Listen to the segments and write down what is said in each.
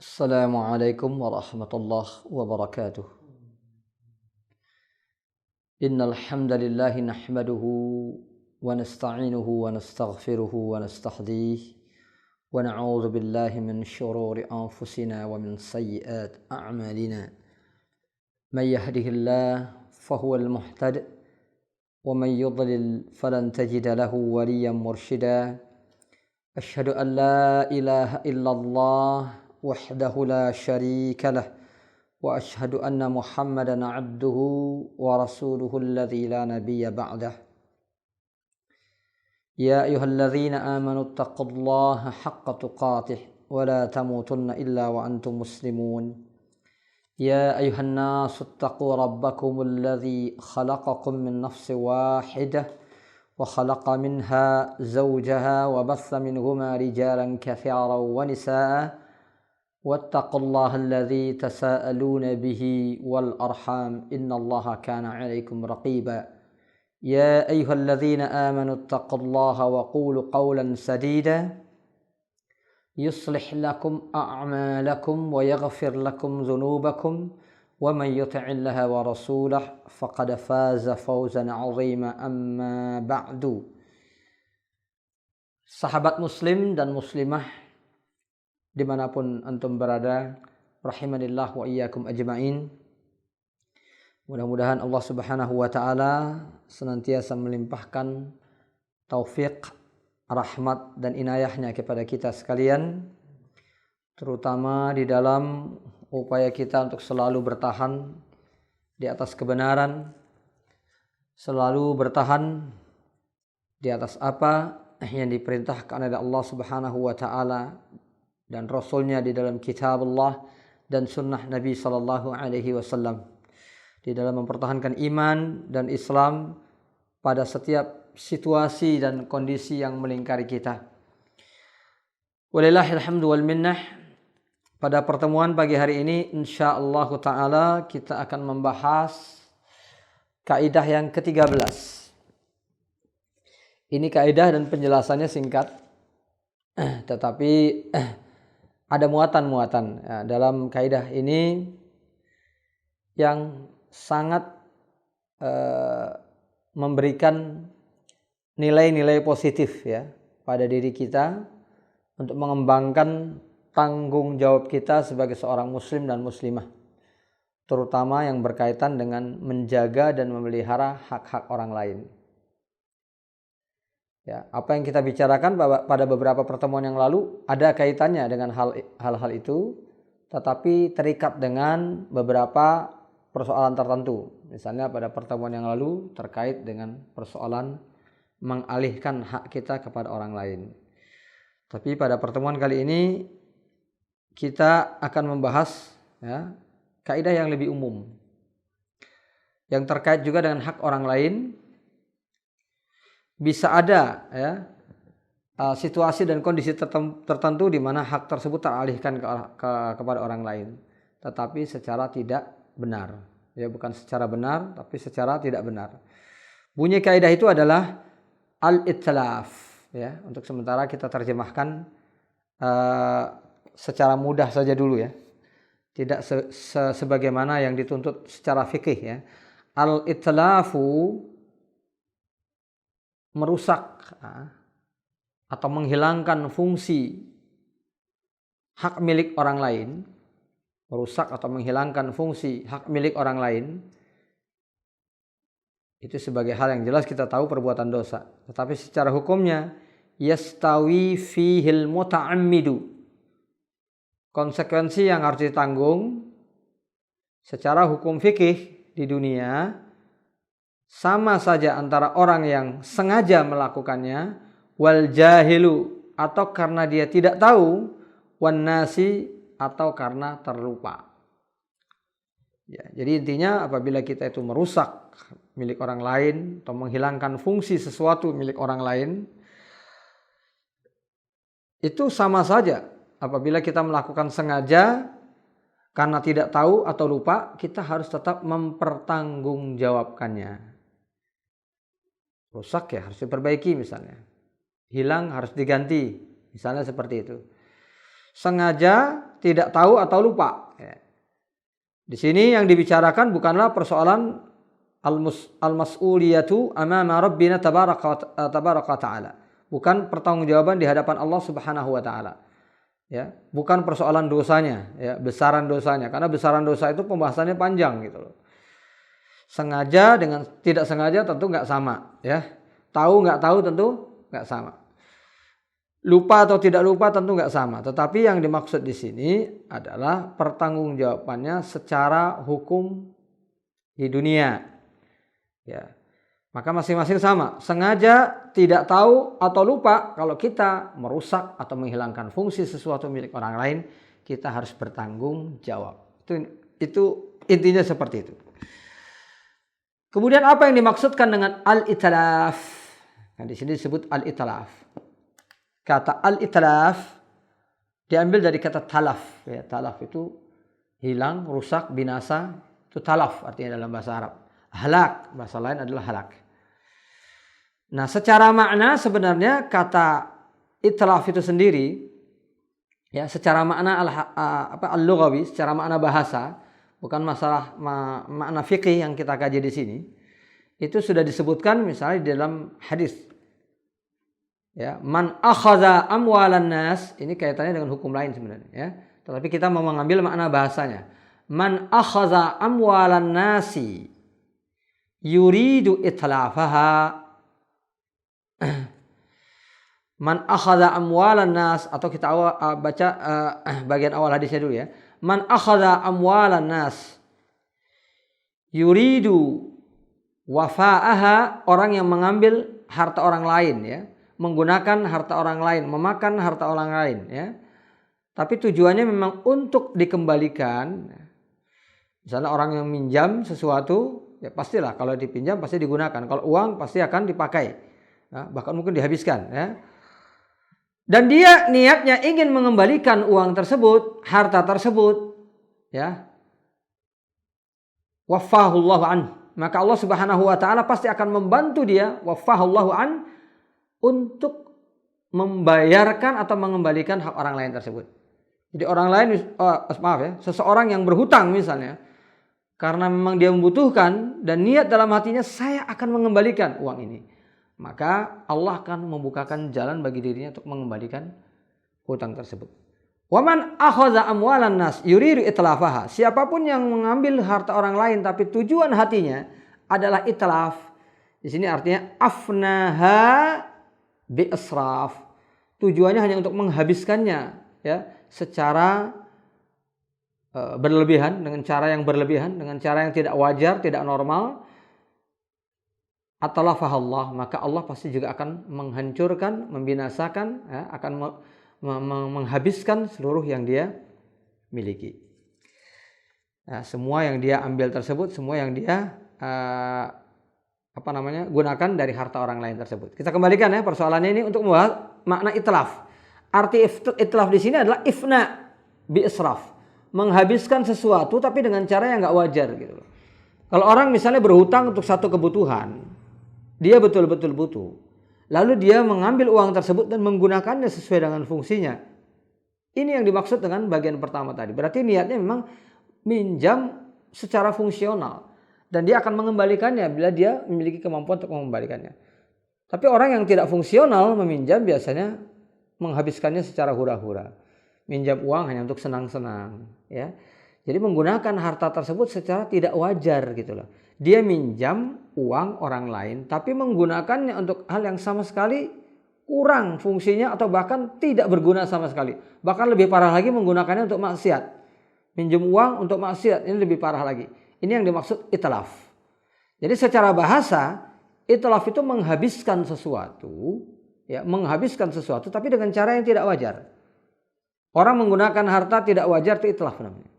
Assalamualaikum warahmatullahi wabarakatuh. Innal hamdalillah nahmaduhu wa nasta'inuhu wa nastaghfiruhu wa nastahdihi wa na'udzu billahi min shururi anfusina wa min sayyiati a'malina. May yahdihillahu fahuwal muhtadi wa may yudlil falan tajida lahu waliyyan mursyida. Asyhadu an la ilaha illallah wahdahu la syarika lah wa asyhadu anna Muhammadan abduhu wa rasuluhu alladzi la nabiyya ba'dah. Ya ayyuhalladzina amanu taqullaha haqqa tuqatih wa la tamutunna illa wa antum muslimun. Ya ayyuhan nasu taqu rabbakumul ladzi khalaqakum min nafsin wahidah wa khalaqa minha zawjaha wa batha minhuma rijalan katsiran wa nisaa'a wattaqullaha alladzi tasaaluna bihi wal arham innallaha kana 'alaikum raqiba. Ya ayyuhalladzina amanu taqullaha wa qulu qawlan sadida yuslih lakum a'malakum wa yaghfir lakum dhunubakum wa man yuti'illaha wa rasulahu faqad faza fawzan 'azima. Amma ba'du. Sahabat muslim dan muslimah dimanapun antum berada, rahimanillah wa iyyakum ajma'in. Mudah-mudahan Allah subhanahu wa ta'ala senantiasa melimpahkan taufik, rahmat dan inayahnya kepada kita sekalian, terutama di dalam upaya kita untuk selalu bertahan di atas kebenaran, selalu bertahan di atas apa yang diperintahkan oleh Allah subhanahu wa ta'ala dan Rasulnya di dalam kitab Allah dan sunnah Nabi sallallahu alaihi wasallam, di dalam mempertahankan iman dan Islam pada setiap situasi dan kondisi yang melingkari kita. Walillahil hamdu wal minnah. Pada pertemuan pagi hari ini insyaallah taala kita akan membahas kaidah yang ke-13. Ini kaidah dan penjelasannya singkat, tetapi ada muatan-muatan dalam kaidah ini yang sangat memberikan nilai-nilai positif ya pada diri kita untuk mengembangkan tanggung jawab kita sebagai seorang muslim dan muslimah, terutama yang berkaitan dengan menjaga dan memelihara hak-hak orang lain. Ya, apa yang kita bicarakan pada beberapa pertemuan yang lalu ada kaitannya dengan hal-hal itu, tetapi terikat dengan beberapa persoalan tertentu. Misalnya pada pertemuan yang lalu terkait dengan persoalan mengalihkan hak kita kepada orang lain. Tapi pada pertemuan kali ini kita akan membahas kaidah yang lebih umum, yang terkait juga dengan hak orang lain. Bisa ada situasi dan kondisi tertentu di mana hak tersebut teralihkan kepada orang lain, tetapi secara tidak benar. Ya, bukan secara benar, tapi secara tidak benar. Bunyi kaidah itu adalah al-itlaf. Ya, untuk sementara kita terjemahkan secara mudah saja dulu ya. Tidak sebagaimana yang dituntut secara fikih ya. Al-itlafu merusak atau menghilangkan fungsi hak milik orang lain, merusak atau menghilangkan fungsi hak milik orang lain, itu sebagai hal yang jelas kita tahu perbuatan dosa. Tetapi secara hukumnya yastawi fihil muta'ammidu, konsekuensi yang harus ditanggung secara hukum fikih di dunia sama saja antara orang yang sengaja melakukannya wal jahilu, atau karena dia tidak tahu, wan nasi, atau karena terlupa. Ya, jadi intinya apabila kita itu merusak milik orang lain atau menghilangkan fungsi sesuatu milik orang lain, itu sama saja apabila kita melakukan sengaja karena tidak tahu atau lupa, kita harus tetap mempertanggungjawabkannya. Rusak ya harus diperbaiki misalnya. Hilang harus diganti. Misalnya seperti itu. Sengaja tidak tahu atau lupa. Ya. Di sini yang dibicarakan bukanlah persoalan al-mas'uliyatu amama rabbina tabaraka ta'ala. Bukan pertanggungjawaban di hadapan Allah Subhanahu wa taala. Ya, bukan persoalan dosanya, ya, besaran dosanya. Karena besaran dosa itu pembahasannya panjang gitu loh. Sengaja dengan tidak sengaja tentu nggak sama, ya. Tahu nggak tahu tentu nggak sama. Lupa atau tidak lupa tentu nggak sama. Tetapi yang dimaksud di sini adalah pertanggungjawabannya secara hukum di dunia. Ya. Maka masing-masing sama. Sengaja tidak tahu atau lupa, kalau kita merusak atau menghilangkan fungsi sesuatu milik orang lain, kita harus bertanggung jawab. Itu intinya seperti itu. Kemudian apa yang dimaksudkan dengan al-itlaf? Nah, di sini disebut al-itlaf. Kata al-itlaf diambil dari kata talaf. Ya, talaf itu hilang, rusak, binasa. Itu talaf artinya dalam bahasa Arab. Halak, bahasa lain adalah halak. Nah, secara makna sebenarnya kata itlaf itu sendiri, ya, secara makna al-lughawi, secara makna bahasa, bukan masalah makna fikih yang kita kaji di sini, itu sudah disebutkan misalnya di dalam hadis. Ya, man akhadha amwalan nas, ini kaitannya dengan hukum lain sebenarnya, ya. Tetapi kita mau mengambil makna bahasanya. Man akhadha amwalan nasi yuridu itlafaha. Man akhadha amwalan nas, atau kita baca bagian awal hadisnya dulu ya. Man akhadha amwalan nas yuridu wafa'aha, orang yang mengambil harta orang lain, ya, menggunakan harta orang lain, memakan harta orang lain, ya. Tapi tujuannya memang untuk dikembalikan. Misalnya orang yang minjam sesuatu, ya pastilah kalau dipinjam pasti digunakan. Kalau uang pasti akan dipakai. Nah, bahkan mungkin dihabiskan, ya. Dan dia niatnya ingin mengembalikan uang tersebut, harta tersebut, ya. Waffahullahu an, maka Allah Subhanahu wa taala pasti akan membantu dia, waffahullahu an, untuk membayarkan atau mengembalikan hak orang lain tersebut. Jadi orang lain, maaf ya, seseorang yang berhutang misalnya, karena memang dia membutuhkan dan niat dalam hatinya, saya akan mengembalikan uang ini, maka Allah akan membukakan jalan bagi dirinya untuk mengembalikan hutang tersebut. Waman akhadha amwalan nas yuridu itlafaha, siapapun yang mengambil harta orang lain tapi tujuan hatinya adalah itlaf, di sini artinya afnaha bi israf, tujuannya hanya untuk menghabiskannya, ya, secara berlebihan, dengan cara yang berlebihan, dengan cara yang tidak wajar, tidak normal, atalafahallah, maka Allah pasti juga akan menghancurkan, membinasakan, ya, akan menghabiskan seluruh yang dia miliki. Nah, semua yang dia ambil tersebut, semua yang dia gunakan dari harta orang lain tersebut. Kita kembalikan ya persoalannya ini untuk membahas makna itlaf. Arti itlaf di sini adalah ifna bi israf, menghabiskan sesuatu tapi dengan cara yang nggak wajar gitu loh. Kalau orang misalnya berhutang untuk satu kebutuhan, dia betul-betul butuh, lalu dia mengambil uang tersebut dan menggunakannya sesuai dengan fungsinya. Ini yang dimaksud dengan bagian pertama tadi. Berarti niatnya memang minjam secara fungsional, dan dia akan mengembalikannya bila dia memiliki kemampuan untuk mengembalikannya. Tapi orang yang tidak fungsional meminjam biasanya menghabiskannya secara hura-hura. Minjam uang hanya untuk senang-senang, ya. Jadi menggunakan harta tersebut secara tidak wajar gitu loh. Dia minjam uang orang lain tapi menggunakannya untuk hal yang sama sekali kurang fungsinya atau bahkan tidak berguna sama sekali. Bahkan lebih parah lagi, menggunakannya untuk maksiat. Minjam uang untuk maksiat, ini lebih parah lagi. Ini yang dimaksud itlaf. Jadi secara bahasa, itlaf itu menghabiskan sesuatu, ya, menghabiskan sesuatu tapi dengan cara yang tidak wajar. Orang menggunakan harta tidak wajar itu itlaf namanya.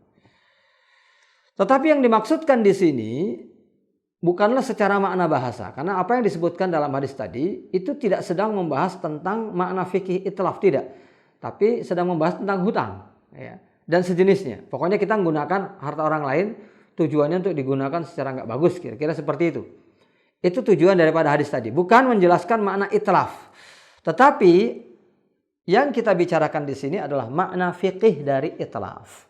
Tetapi yang dimaksudkan di sini bukanlah secara makna bahasa, karena apa yang disebutkan dalam hadis tadi itu tidak sedang membahas tentang makna fikih itlaf, tidak, tapi sedang membahas tentang hutang, ya, dan sejenisnya. Pokoknya kita menggunakan harta orang lain tujuannya untuk digunakan secara nggak bagus, kira-kira seperti itu. Itu tujuan daripada hadis tadi, bukan menjelaskan makna itlaf. Tetapi Yang kita bicarakan di sini adalah makna fikih dari itlaf.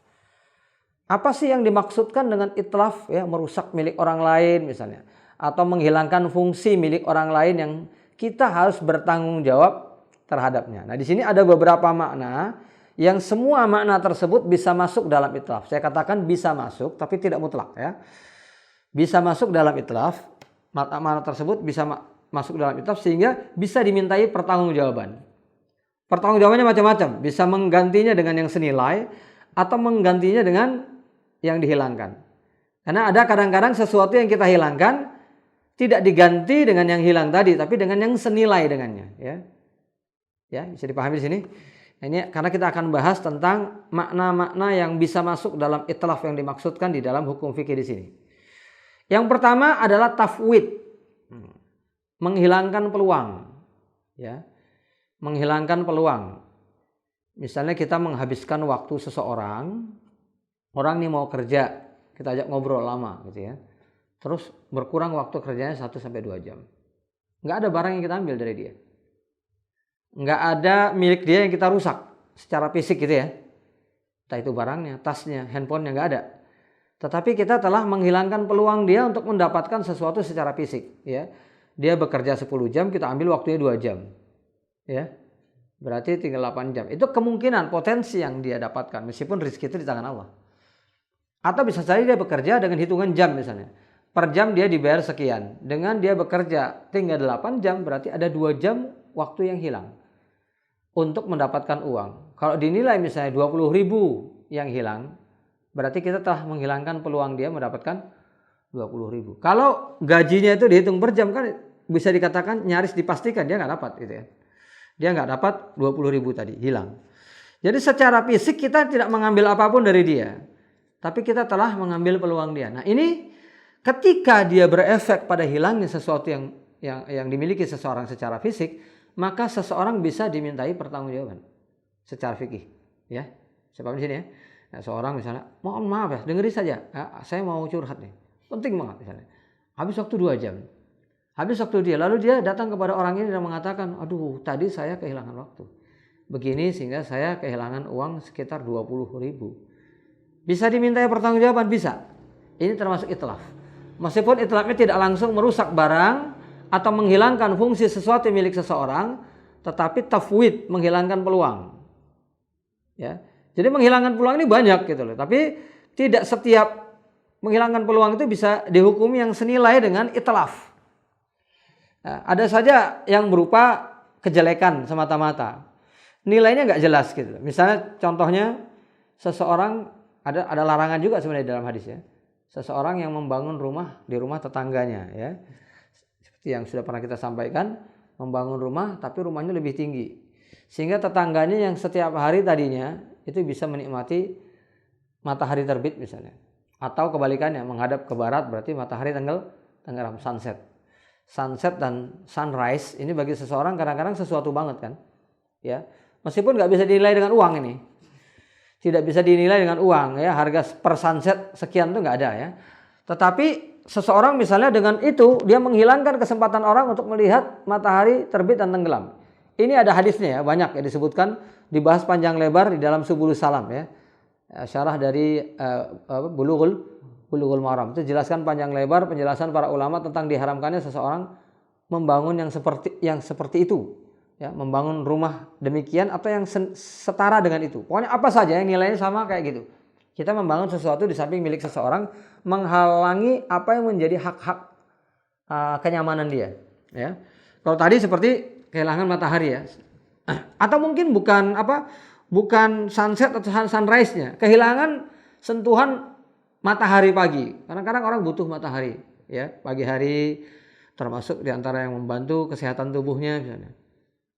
Apa sih yang dimaksudkan dengan itlaf? Ya, merusak milik orang lain misalnya, atau menghilangkan fungsi milik orang lain yang kita harus bertanggung jawab terhadapnya. Nah, di sini ada beberapa makna yang semua makna tersebut bisa masuk dalam itlaf. Saya katakan bisa masuk, tapi tidak mutlak ya. Bisa masuk dalam itlaf, makna tersebut bisa masuk dalam itlaf sehingga bisa dimintai pertanggungjawaban. Pertanggungjawabannya macam-macam, bisa menggantinya dengan yang senilai atau menggantinya dengan yang dihilangkan. Karena ada kadang-kadang sesuatu yang kita hilangkan tidak diganti dengan yang hilang tadi, tapi dengan yang senilai dengannya. Ya, bisa dipahami di sini. Ini karena kita akan bahas tentang makna-makna yang bisa masuk dalam itlaf yang dimaksudkan di dalam hukum fikih di sini. Yang pertama adalah tafwid, menghilangkan peluang. Ya. Menghilangkan peluang. Misalnya kita menghabiskan waktu seseorang, orang ini mau kerja, kita ajak ngobrol lama gitu ya. Terus berkurang waktu kerjanya 1-2 jam. Nggak ada barang yang kita ambil dari dia. Nggak ada milik dia yang kita rusak secara fisik gitu ya. Entah itu barangnya, tasnya, handphonenya nggak ada. Tetapi kita telah menghilangkan peluang dia untuk mendapatkan sesuatu secara fisik ya. Dia bekerja 10 jam, kita ambil waktunya 2 jam. Ya, berarti tinggal 8 jam. Itu kemungkinan potensi yang dia dapatkan meskipun rezeki itu di tangan Allah. Atau bisa saja dia bekerja dengan hitungan jam misalnya. Per jam dia dibayar sekian. Dengan dia bekerja tinggal 8 jam berarti ada 2 jam waktu yang hilang untuk mendapatkan uang. Kalau dinilai misalnya 20.000 yang hilang, berarti kita telah menghilangkan peluang dia mendapatkan 20.000. Kalau gajinya itu dihitung per jam kan bisa dikatakan nyaris dipastikan dia nggak dapat gitu ya. Dia nggak dapat 20.000 tadi, hilang. Jadi secara fisik kita tidak mengambil apapun dari dia. Tapi kita telah mengambil peluang dia. Nah ini ketika dia berefek pada hilangnya sesuatu yang dimiliki seseorang secara fisik, maka seseorang bisa dimintai pertanggungjawaban secara fikih. Ya, saya paham di sini ya. Nah, seorang misalnya, mohon maaf ya, dengerin saja. Saya mau curhat nih, penting banget misalnya. Habis waktu 2 jam. Habis waktu dia, lalu dia datang kepada orang ini dan mengatakan, aduh tadi saya kehilangan waktu. Begini sehingga saya kehilangan uang sekitar 20.000. Bisa dimintai pertanggungjawaban? Bisa. Ini termasuk itlaf. Meskipun itlafnya tidak langsung merusak barang atau menghilangkan fungsi sesuatu milik seseorang, tetapi tafwid, menghilangkan peluang. Ya. Jadi menghilangkan peluang ini banyak gitu loh. Tapi tidak setiap menghilangkan peluang itu bisa dihukumi yang senilai dengan itlaf. Ada saja yang berupa kejelekan semata-mata. Nilainya nggak jelas gitu. Misalnya contohnya seseorang ada larangan juga sebenarnya dalam hadis ya. Seseorang yang membangun rumah di rumah tetangganya ya. Seperti yang sudah pernah kita sampaikan, membangun rumah tapi rumahnya lebih tinggi. Sehingga tetangganya yang setiap hari tadinya itu bisa menikmati matahari terbit misalnya. Atau kebalikannya menghadap ke barat berarti matahari tenggelam sunset. Sunset dan sunrise ini bagi seseorang kadang-kadang sesuatu banget kan ya, meskipun nggak bisa dinilai dengan uang, ini tidak bisa dinilai dengan uang ya, harga per sunset sekian tuh nggak ada ya, tetapi seseorang misalnya dengan itu dia menghilangkan kesempatan orang untuk melihat matahari terbit dan tenggelam. Ini ada hadisnya ya, banyak ya disebutkan, dibahas panjang lebar di dalam Subulus Salam ya, syarah dari Bulughul Maram. Itu jelaskan panjang lebar penjelasan para ulama tentang diharamkannya seseorang membangun yang seperti itu. Ya, membangun rumah demikian atau yang setara dengan itu. Pokoknya apa saja yang nilainya sama kayak gitu. Kita membangun sesuatu di samping milik seseorang, menghalangi apa yang menjadi hak-hak kenyamanan dia. Ya. Kalau tadi seperti kehilangan matahari ya. Atau mungkin bukan sunset atau sunrise-nya, kehilangan sentuhan matahari pagi. Kadang-kadang orang butuh matahari ya, pagi hari, termasuk diantara yang membantu kesehatan tubuhnya misalnya.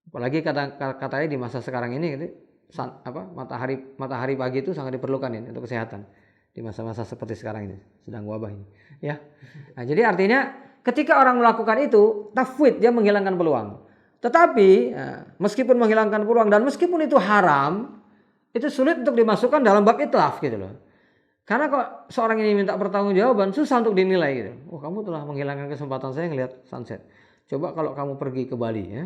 Apalagi katanya di masa sekarang ini gitu, matahari pagi itu sangat diperlukan ini untuk kesehatan di masa-masa seperti sekarang ini, sedang wabah ini ya. Nah, jadi artinya ketika orang melakukan itu tafwid, dia menghilangkan peluang. Tetapi meskipun menghilangkan peluang dan meskipun itu haram, itu sulit untuk dimasukkan dalam bab itlaf gitu loh. Karena kok seorang ini minta pertanggungjawaban, susah untuk dinilai gitu. Oh, kamu telah menghilangkan kesempatan saya ngelihat sunset. Coba kalau kamu pergi ke Bali ya,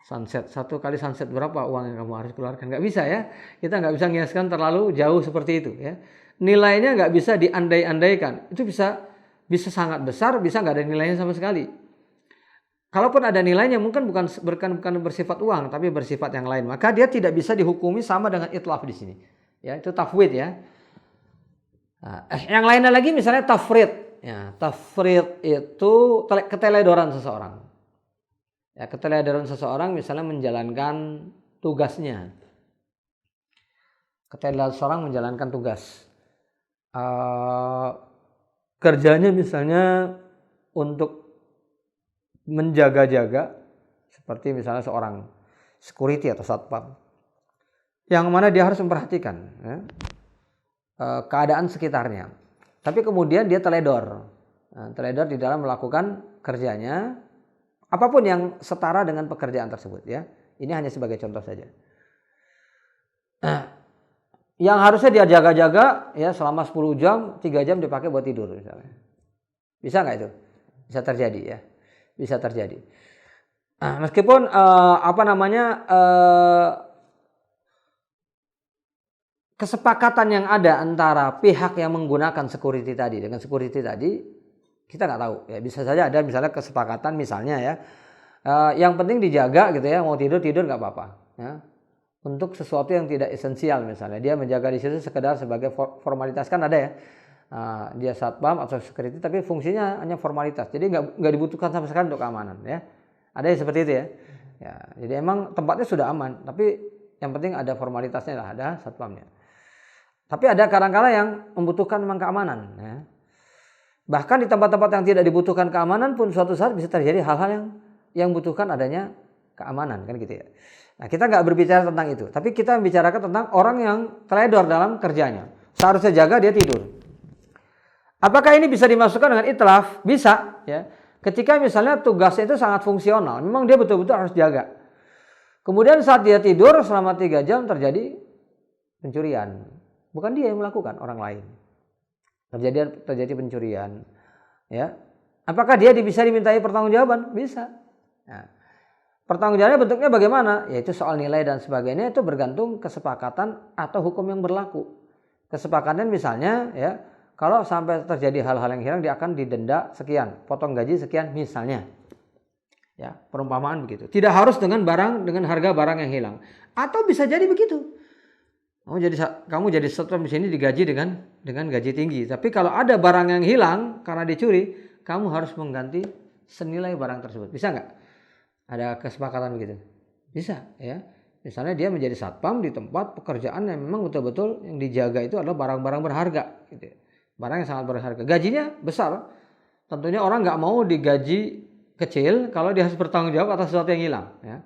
sunset. 1 kali sunset berapa uang yang kamu harus keluarkan? Nggak bisa ya. Kita nggak bisa ngiaskan terlalu jauh seperti itu ya. Nilainya nggak bisa diandai-andaikan. Itu bisa sangat besar, bisa nggak ada nilainya sama sekali. Kalaupun ada nilainya mungkin bukan bersifat uang, tapi bersifat yang lain. Maka dia tidak bisa dihukumi sama dengan itlaf di sini. Ya, itu tafwid ya. Nah, yang lainnya lagi misalnya tafrid. Ya, tafrid itu keteledoran seseorang. Ya, keteledoran seseorang misalnya menjalankan tugasnya. Keteledoran seseorang menjalankan tugas. Kerjanya misalnya untuk menjaga-jaga, seperti misalnya seorang security atau satpam, yang mana dia harus memperhatikan ya, keadaan sekitarnya. Tapi kemudian dia teledor. Teledor di dalam melakukan kerjanya, apapun yang setara dengan pekerjaan tersebut ya. Ini hanya sebagai contoh saja. Yang harusnya dia jaga-jaga ya selama 10 jam, 3 jam dipakai buat tidur misalnya. Bisa nggak itu? Bisa terjadi ya. Bisa terjadi. Meskipun kesepakatan yang ada antara pihak yang menggunakan security tadi dengan security tadi, kita nggak tahu ya. Bisa saja ada misalnya kesepakatan misalnya ya, yang penting dijaga gitu ya, mau tidur nggak apa-apa ya. Untuk sesuatu yang tidak esensial misalnya, dia menjaga di situ sekedar sebagai formalitas, kan ada ya. Dia satpam atau security tapi fungsinya hanya formalitas, jadi nggak dibutuhkan sama sekali untuk keamanan ya. Ada yang seperti itu ya. Jadi emang tempatnya sudah aman, tapi yang penting ada formalitasnya lah, ada satpamnya. Tapi ada kadang-kala yang membutuhkan memang keamanan ya. Bahkan di tempat-tempat yang tidak dibutuhkan keamanan pun suatu saat bisa terjadi hal-hal yang membutuhkan adanya keamanan, kan gitu ya. Nah, kita nggak berbicara tentang itu, tapi kita membicarakan tentang orang yang teledor dalam kerjanya. Seharusnya jaga, dia tidur. Apakah ini bisa dimasukkan dengan itlaf? Bisa ya. Ketika misalnya tugasnya itu sangat fungsional, memang dia betul-betul harus jaga. Kemudian saat dia tidur selama 3 jam terjadi pencurian. Bukan dia yang melakukan, orang lain. Terjadi pencurian. Ya. Apakah dia bisa dimintai pertanggungjawaban? Bisa. Nah, pertanggungjawabannya bentuknya bagaimana? Yaitu soal nilai dan sebagainya, itu bergantung kesepakatan atau hukum yang berlaku. Kesepakatan misalnya ya, kalau sampai terjadi hal-hal yang hilang, dia akan didenda sekian, potong gaji sekian misalnya. Ya, perumpamaan begitu. Tidak harus dengan harga barang yang hilang. Atau bisa jadi begitu. Kamu jadi satpam di sini digaji dengan gaji tinggi. Tapi kalau ada barang yang hilang karena dicuri, kamu harus mengganti senilai barang tersebut. Bisa nggak? Ada kesepakatan begitu? Bisa ya. Misalnya dia menjadi satpam di tempat pekerjaan yang memang betul-betul yang dijaga itu adalah barang-barang berharga gitu. Barang yang sangat berharga, gajinya besar. Tentunya orang nggak mau digaji kecil kalau dia harus bertanggung jawab atas sesuatu yang hilang. Ya.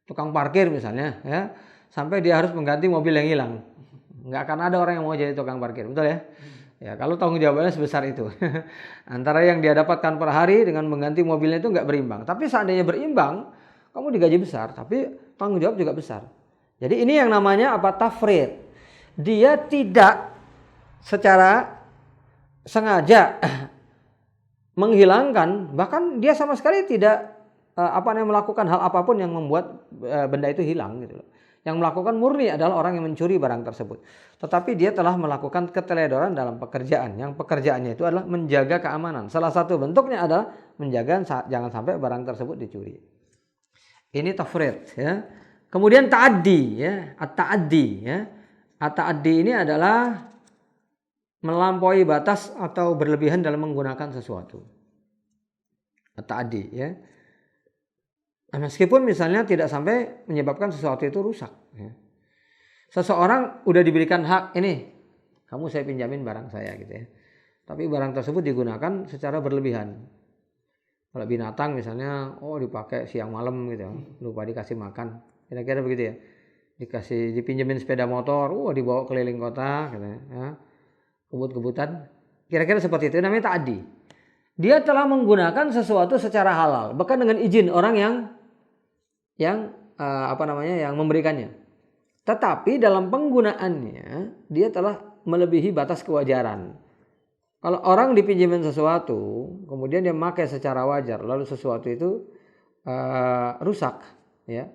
Tukang parkir misalnya, ya, sampai dia harus mengganti mobil yang hilang. Nggak akan ada orang yang mau jadi tukang parkir, betul ya? Ya, kalau tanggung jawabnya sebesar itu. Antara yang dia dapatkan per hari dengan mengganti mobilnya itu nggak berimbang. Tapi seandainya berimbang, kamu digaji besar, tapi tanggung jawab juga besar. Jadi ini yang namanya apa? Tafrid. Dia tidak secara sengaja menghilangkan, bahkan dia sama sekali tidak melakukan hal apapun yang membuat benda itu hilang gitu loh. Yang melakukan murni adalah orang yang mencuri barang tersebut. Tetapi dia telah melakukan keteledoran dalam pekerjaan. Yang pekerjaannya itu adalah menjaga keamanan. Salah satu bentuknya adalah menjaga jangan sampai barang tersebut dicuri. Ini tafrid ya. Kemudian ta'addi ya, at-ta'addi ya. At-ta'addi ini adalah melampaui batas atau berlebihan dalam menggunakan sesuatu. At-ta'addi ya. Nah, meskipun misalnya tidak sampai menyebabkan sesuatu itu rusak ya. Seseorang udah diberikan hak, ini kamu saya pinjamin barang saya gitu ya. Tapi barang tersebut digunakan secara berlebihan. Kalau binatang misalnya, dipakai siang malam gitu, lupa dikasih makan, kira-kira begitu ya. Dipinjemin sepeda motor, dibawa keliling kota, gitu ya. Kebut-kebutan, kira-kira seperti itu, namanya ta'addi. Dia telah menggunakan sesuatu secara halal, bahkan dengan izin orang yang memberikannya. Tetapi dalam penggunaannya dia telah melebihi batas kewajaran. Kalau orang dipinjemin sesuatu, kemudian dia memakai secara wajar, lalu sesuatu itu rusak, ya,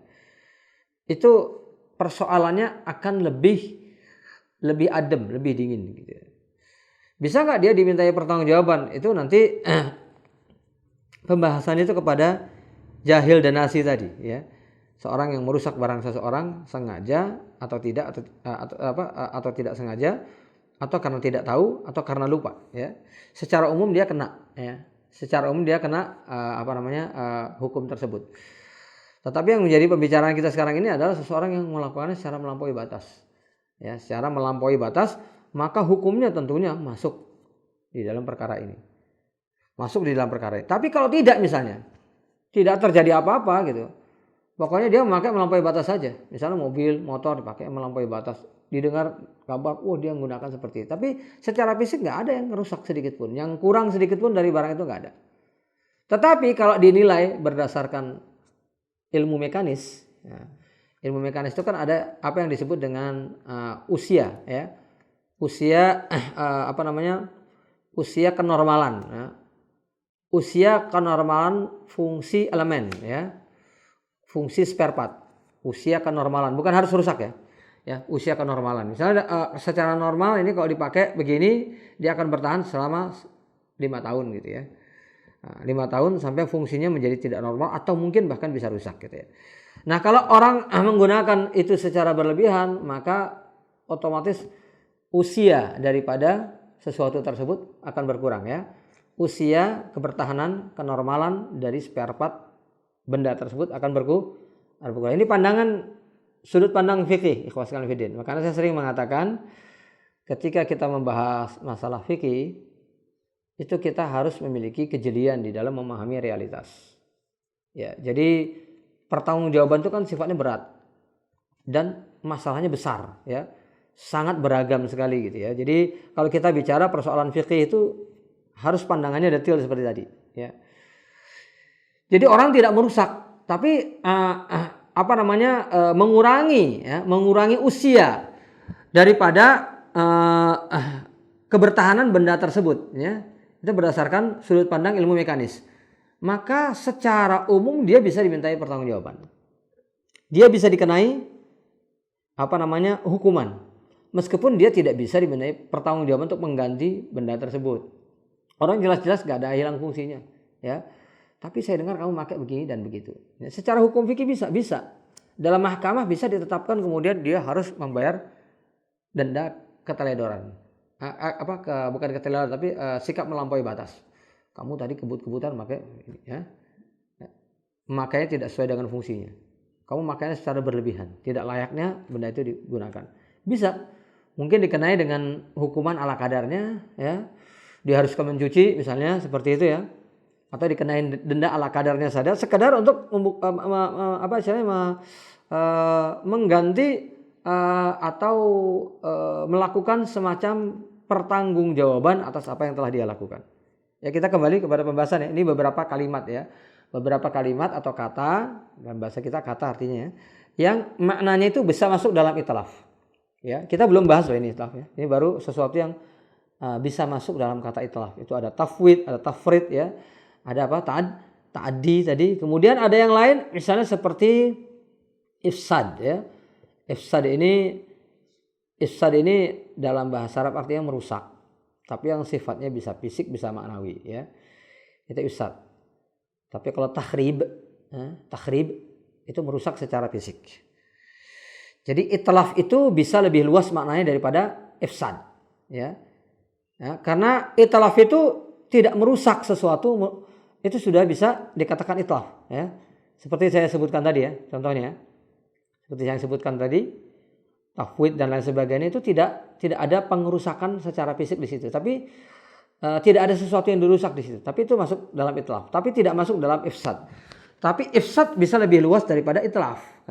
itu persoalannya akan lebih adem, lebih dingin gitu ya. Bisa nggak dia dimintai pertanggungjawaban? Itu nanti pembahasan itu kepada jahil dan nasi tadi ya. Seorang yang merusak barang seseorang sengaja atau tidak atau tidak sengaja, atau karena tidak tahu atau karena lupa ya. Secara umum dia kena ya. Secara umum dia kena hukum tersebut. Tetapi yang menjadi pembicaraan kita sekarang ini adalah seseorang yang melakukannya secara melampaui batas. Ya, secara melampaui batas, maka hukumnya tentunya masuk di dalam perkara ini. Masuk di dalam perkara ini. Tapi kalau tidak misalnya, tidak terjadi apa-apa gitu. Pokoknya dia memakai melampaui batas saja. Misalnya mobil, motor dipakai melampaui batas. Didengar kabar, dia menggunakan seperti itu. Tapi secara fisik nggak ada yang rusak sedikit pun. Yang kurang sedikit pun dari barang itu nggak ada. Tetapi kalau dinilai berdasarkan ilmu mekanis, ya, ilmu mekanis itu kan ada apa yang disebut dengan usia, ya, usia usia kenormalan, ya. Usia kenormalan fungsi elemen, ya, fungsi spare part, usia kenormalan, bukan harus rusak ya, usia kenormalan. Misalnya secara normal ini kalau dipakai begini dia akan bertahan selama 5 tahun gitu ya. 5 tahun sampai fungsinya menjadi tidak normal atau mungkin bahkan bisa rusak gitu ya. Nah, kalau orang menggunakan itu secara berlebihan, maka otomatis usia daripada sesuatu tersebut akan berkurang ya. Usia kebertahanan kenormalan dari spare part benda tersebut akan berkurang. Ini pandangan sudut pandang fikih, ikhwas sekalian fillah. Makanya saya sering mengatakan ketika kita membahas masalah fikih itu kita harus memiliki kejelian di dalam memahami realitas. Ya, jadi pertanggungjawaban itu kan sifatnya berat dan masalahnya besar ya. Sangat beragam sekali gitu ya. Jadi kalau kita bicara persoalan fikih itu harus pandangannya detail seperti tadi ya. Jadi orang tidak merusak tapi mengurangi usia daripada kebertahanan benda tersebut ya. Itu berdasarkan sudut pandang ilmu mekanis. Maka secara umum dia bisa dimintai pertanggungjawaban. Dia bisa dikenai hukuman. Meskipun dia tidak bisa dimintai pertanggungjawaban untuk mengganti benda tersebut. Orang jelas-jelas gak ada hilang fungsinya ya. Tapi saya dengar kamu pakai begini dan begitu. Ya, secara hukum fikih bisa. Dalam mahkamah bisa ditetapkan kemudian dia harus membayar denda keteledoran. Bukan keteledoran tapi sikap melampaui batas. Kamu tadi kebut-kebutan pakai ya. Makanya tidak sesuai dengan fungsinya. Kamu makanya secara berlebihan, tidak layaknya benda itu digunakan. Bisa. Mungkin dikenai dengan hukuman ala kadarnya ya. Diharuskan mencuci misalnya seperti itu ya. Atau dikenai denda ala kadarnya saja sekedar untuk mengganti atau melakukan semacam pertanggungjawaban atas apa yang telah dia lakukan. Ya, kita kembali kepada pembahasan ya. Ini beberapa kalimat ya. Beberapa kalimat atau kata, dalam bahasa kita kata artinya ya, yang maknanya itu bisa masuk dalam itlaf. Ya, kita belum bahas loh ini itlaf ya. Ini baru sesuatu yang bisa masuk dalam kata itlaf. Itu ada tafwid, ada tafrid ya. Ada ta'addi tadi. Kemudian ada yang lain misalnya seperti ifsad ya. Ifsad ini dalam bahasa Arab artinya merusak. Tapi yang sifatnya bisa fisik, bisa maknawi ya. Itu ifsad. Tapi kalau takhrib itu merusak secara fisik. Jadi itlaf itu bisa lebih luas maknanya daripada ifsad ya. Ya, karena itlaf itu tidak merusak sesuatu, itu sudah bisa dikatakan itlaf ya. Seperti saya sebutkan tadi ya, contohnya seperti yang saya sebutkan tadi, tafwid dan lain sebagainya itu tidak ada pengerusakan secara fisik di situ, tapi tidak ada sesuatu yang dirusak di situ, tapi itu masuk dalam itlaf, tapi tidak masuk dalam ifsad. Tapi ifsad bisa lebih luas daripada itlaf.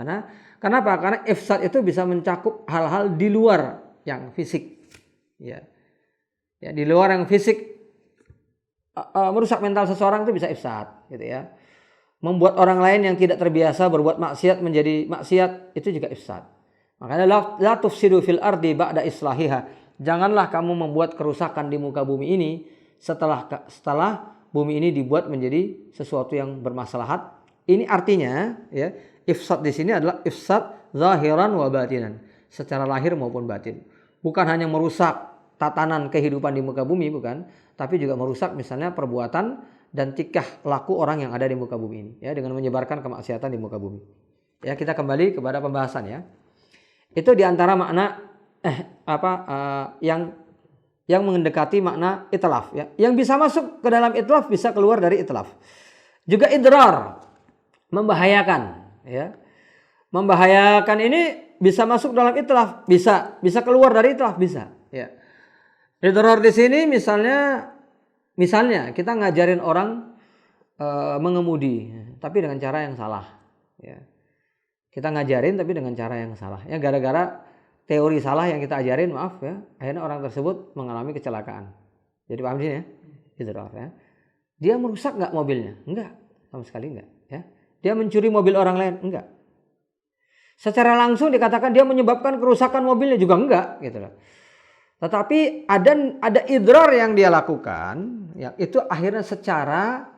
Kenapa? Karena ifsad itu bisa mencakup hal-hal di luar yang fisik ya. Ya, di luar yang fisik merusak mental seseorang itu bisa ifsad gitu ya. Membuat orang lain yang tidak terbiasa berbuat maksiat menjadi maksiat itu juga ifsad. Makanya la tufsidu fil ardi ba'da islahiha. Janganlah kamu membuat kerusakan di muka bumi ini setelah bumi ini dibuat menjadi sesuatu yang bermaslahat. Ini artinya ya, ifsad di sini adalah ifsad zahiran wa batinan, secara lahir maupun batin. Bukan hanya merusak tatanan kehidupan di muka bumi, bukan, tapi juga merusak misalnya perbuatan dan tikah laku orang yang ada di muka bumi ini, ya, dengan menyebarkan kemaksiatan di muka bumi. Ya, kita kembali kepada pembahasan ya. Itu diantara makna yang mendekati makna itlaf ya. Yang bisa masuk ke dalam itlaf bisa keluar dari itlaf. Juga idrar, membahayakan ya. Membahayakan ini bisa masuk dalam itlaf, bisa keluar dari itlaf, bisa ya. Idrar di sini misalnya kita ngajarin orang mengemudi tapi dengan cara yang salah ya. Kita ngajarin tapi dengan cara yang salah. Ya, gara-gara teori salah yang kita ajarin, maaf ya, akhirnya orang tersebut mengalami kecelakaan. Jadi paham sini ya? Idrar ya. Dia merusak enggak mobilnya? Enggak, sama sekali enggak ya. Dia mencuri mobil orang lain? Enggak. Secara langsung dikatakan dia menyebabkan kerusakan mobilnya juga enggak gitu loh. Tetapi ada idrar yang dia lakukan, ya, itu akhirnya secara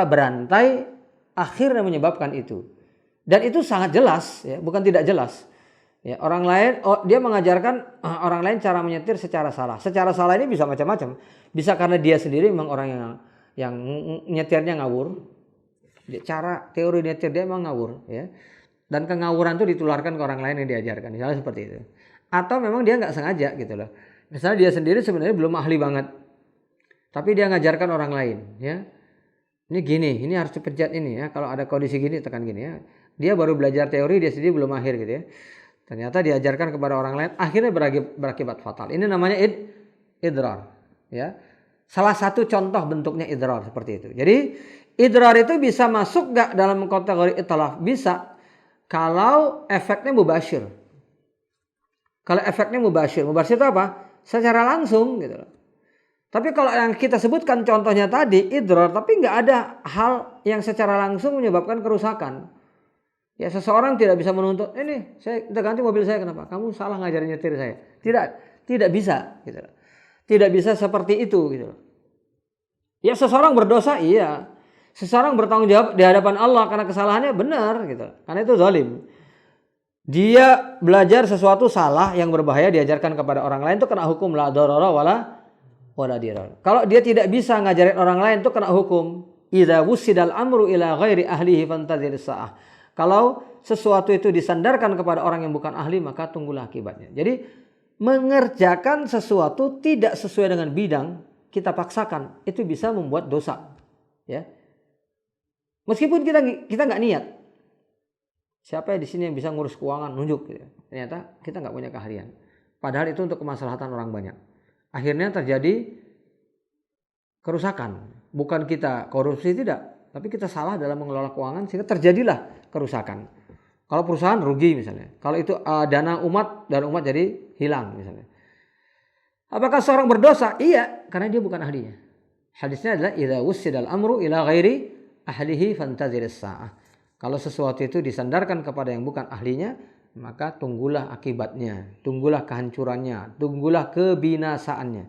berantai akhirnya menyebabkan itu. Dan itu sangat jelas, ya, bukan tidak jelas. Ya, orang lain, dia mengajarkan orang lain cara menyetir secara salah. Secara salah ini bisa macam-macam. Bisa karena dia sendiri memang orang yang nyetirnya ngawur. Cara teori nyetir dia memang ngawur, ya. Dan kengawuran itu ditularkan ke orang lain yang diajarkan. Misalnya seperti itu. Atau memang dia nggak sengaja gitu loh. Misalnya dia sendiri sebenarnya belum ahli banget, tapi dia ngajarkan orang lain, ya. Ini gini, ini harus dipencet ini ya. Kalau ada kondisi gini tekan gini ya. Dia baru belajar teori, dia sendiri belum mahir gitu ya. Ternyata diajarkan kepada orang lain, akhirnya berakibat fatal. Ini namanya idrar, ya. Salah satu contoh bentuknya idrar seperti itu. Jadi idrar itu bisa masuk nggak dalam kategori itlaf? Bisa, kalau efeknya mubasyir. Kalau efeknya mubasyir itu apa? Secara langsung gitu loh. Tapi kalau yang kita sebutkan contohnya tadi idrar, tapi nggak ada hal yang secara langsung menyebabkan kerusakan. Ya, seseorang tidak bisa menuntut, ini saya udah ganti mobil saya, kenapa? Kamu salah ngajarin nyetir saya. Tidak bisa gitu loh. Tidak bisa seperti itu gitu loh. Ya, seseorang berdosa, iya. Seseorang bertanggung jawab di hadapan Allah karena kesalahannya, benar gitu. Karena itu zalim. Dia belajar sesuatu salah yang berbahaya diajarkan kepada orang lain itu kena hukum la darara wala dirar. Kalau dia tidak bisa ngajarin orang lain itu kena hukum idza wusidal amru ila ghairi ahlihi fantazir sa'ah. Kalau sesuatu itu disandarkan kepada orang yang bukan ahli, maka tunggulah akibatnya. Jadi mengerjakan sesuatu tidak sesuai dengan bidang, kita paksakan, itu bisa membuat dosa, ya. Meskipun kita nggak niat. Siapa ya di sini yang bisa ngurus keuangan, nunjuk gitu. Ternyata kita nggak punya keahlian. Padahal itu untuk kemaslahatan orang banyak. Akhirnya terjadi kerusakan. Bukan kita korupsi, tidak, tapi kita salah dalam mengelola keuangan sehingga terjadilah kerusakan. Kalau perusahaan rugi misalnya. Kalau itu dana umat, dan umat jadi hilang misalnya. Apakah seorang berdosa? Iya, karena dia bukan ahlinya. Hadisnya adalah idza wussidal amru ila ghairi ahlihi fantaziris sa'ah. Kalau sesuatu itu disandarkan kepada yang bukan ahlinya, maka tunggulah akibatnya, tunggulah kehancurannya, tunggulah kebinasaannya.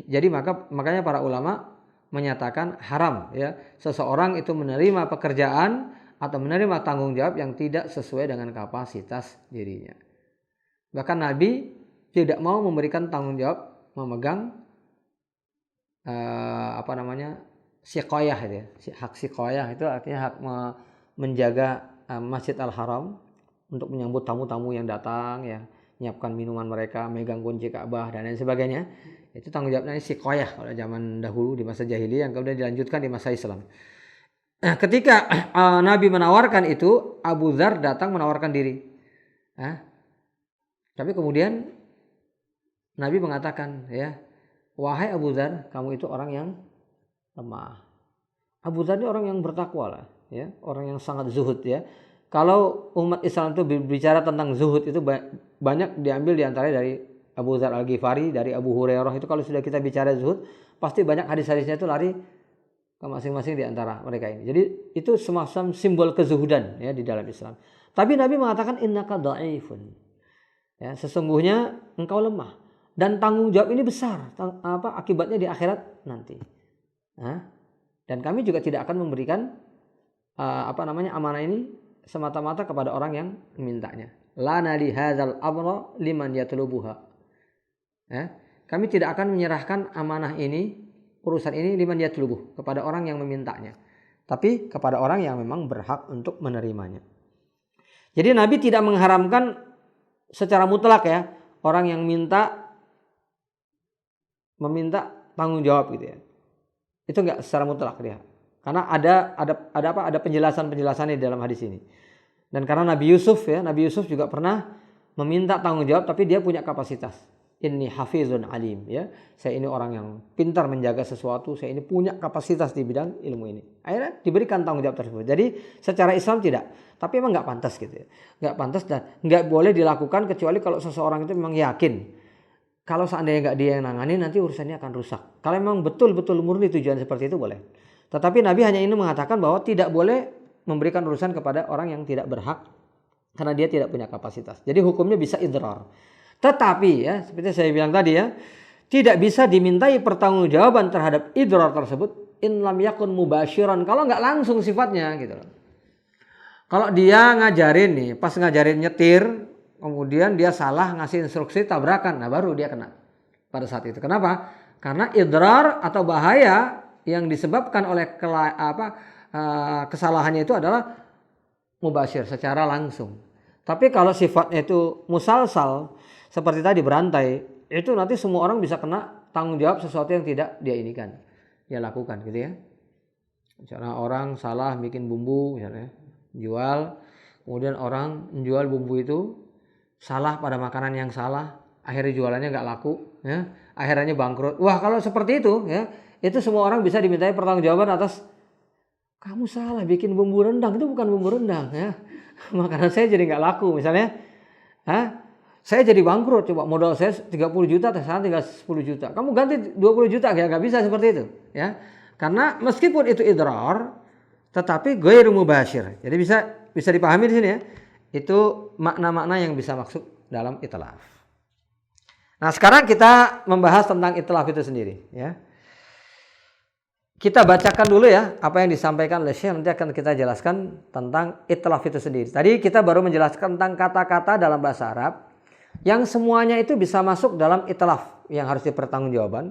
Jadi makanya para ulama menyatakan haram ya seseorang itu menerima pekerjaan atau menerima tanggung jawab yang tidak sesuai dengan kapasitas dirinya. Bahkan Nabi tidak mau memberikan tanggung jawab memegang siqayah itu ya. Hak siqayah itu artinya hak menjaga Masjid Al-Haram untuk menyambut tamu-tamu yang datang ya, menyiapkan minuman mereka, megang kunci Ka'bah dan lain sebagainya. Itu tanggung jawabnya siqayah pada zaman dahulu di masa jahiliyah yang kemudian dilanjutkan di masa Islam. Nah, ketika Nabi menawarkan itu, Abu Dzar datang menawarkan diri. Tapi kemudian Nabi mengatakan ya, wahai Abu Dzar, kamu itu orang yang lemah. Abu Dzar ini orang yang bertakwa lah. Ya, orang yang sangat zuhud ya. Kalau umat Islam itu bicara tentang zuhud itu banyak diambil diantaranya dari Abu Dzar Al-Ghifari, dari Abu Hurairah. Itu kalau sudah kita bicara zuhud, pasti banyak hadis-hadisnya itu lari ke masing-masing di antara mereka ini. Jadi itu semacam simbol kezuhudan ya di dalam Islam. Tapi Nabi mengatakan innaka dha'ifun. Ya, sesungguhnya engkau lemah dan tanggung jawab ini besar. Akibatnya di akhirat nanti. Dan kami juga tidak akan memberikan amanah ini semata-mata kepada orang yang memintanya. Lana li hadzal amra liman yatlubuha. Ya, kami tidak akan menyerahkan amanah ini, urusan ini liman yatlubuh, kepada orang yang memintanya, tapi kepada orang yang memang berhak untuk menerimanya. Jadi Nabi tidak mengharamkan secara mutlak ya, orang yang meminta tanggung jawab gitu ya. Itu enggak secara mutlak dia. Karena ada penjelasan-penjelasannya di dalam hadis ini. Dan karena Nabi Yusuf juga pernah meminta tanggung jawab, tapi dia punya kapasitas. Inni hafizun alim ya. Saya ini orang yang pintar menjaga sesuatu, saya ini punya kapasitas di bidang ilmu ini. Akhirnya diberikan tanggung jawab tersebut. Jadi secara Islam tidak, tapi memang enggak pantas gitu ya. Enggak pantas dan enggak boleh dilakukan kecuali kalau seseorang itu memang yakin. Kalau seandainya enggak dia yang nangani, nanti urusannya akan rusak. Kalau memang betul-betul murni tujuan seperti itu boleh. Tetapi Nabi hanya ini mengatakan bahwa tidak boleh memberikan urusan kepada orang yang tidak berhak karena dia tidak punya kapasitas. Jadi hukumnya bisa idrar. Tetapi ya, seperti saya bilang tadi ya, tidak bisa dimintai pertanggungjawaban terhadap idrar tersebut in lam yakun mubasyiran, kalau nggak langsung sifatnya gitu. Kalau dia ngajarin nih, pas ngajarin nyetir, kemudian dia salah ngasih instruksi tabrakan, nah baru dia kena pada saat itu. Kenapa? Karena idrar atau bahaya yang disebabkan oleh kesalahannya itu adalah mubasyir, secara langsung. Tapi kalau sifatnya itu musalsal, seperti tadi berantai, itu nanti semua orang bisa kena tanggung jawab sesuatu yang tidak dia inikan, dia lakukan gitu ya. Misalnya orang salah bikin bumbu, misalnya jual, kemudian orang menjual bumbu itu salah pada makanan yang salah, akhirnya jualannya nggak laku, ya, akhirnya bangkrut. Wah, kalau seperti itu, ya, itu semua orang bisa dimintai pertanggungjawaban atas kamu salah bikin bumbu rendang, itu bukan bumbu rendang, ya. Makanan saya jadi nggak laku, misalnya, saya jadi bangkrut, coba modal saya 30 juta, sekarang tinggal 10 juta. Kamu ganti 20 juta, ya nggak bisa seperti itu, ya. Karena meskipun itu idrar, tetapi ghairu mubasyir. Jadi bisa dipahami di sini ya. Itu makna-makna yang bisa masuk dalam itlaf. Nah, sekarang kita membahas tentang itlaf itu sendiri, ya. Kita bacakan dulu ya apa yang disampaikan oleh Syekh, nanti akan kita jelaskan tentang itlaf itu sendiri. Tadi kita baru menjelaskan tentang kata-kata dalam bahasa Arab yang semuanya itu bisa masuk dalam itlaf yang harus dipertanggungjawaban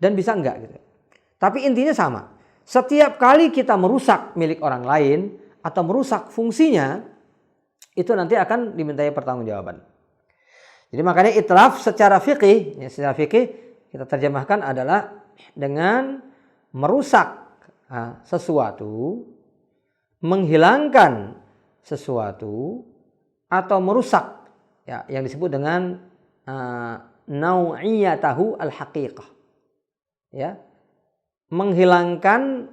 dan bisa enggak gitu. Tapi intinya sama. Setiap kali kita merusak milik orang lain atau merusak fungsinya, itu nanti akan dimintai pertanggungjawaban. Jadi makanya itlaf secara fikih, kita terjemahkan adalah dengan merusak sesuatu, menghilangkan sesuatu, atau merusak ya, yang disebut dengan nau'iyatahu al-haqiqah. Ya. Menghilangkan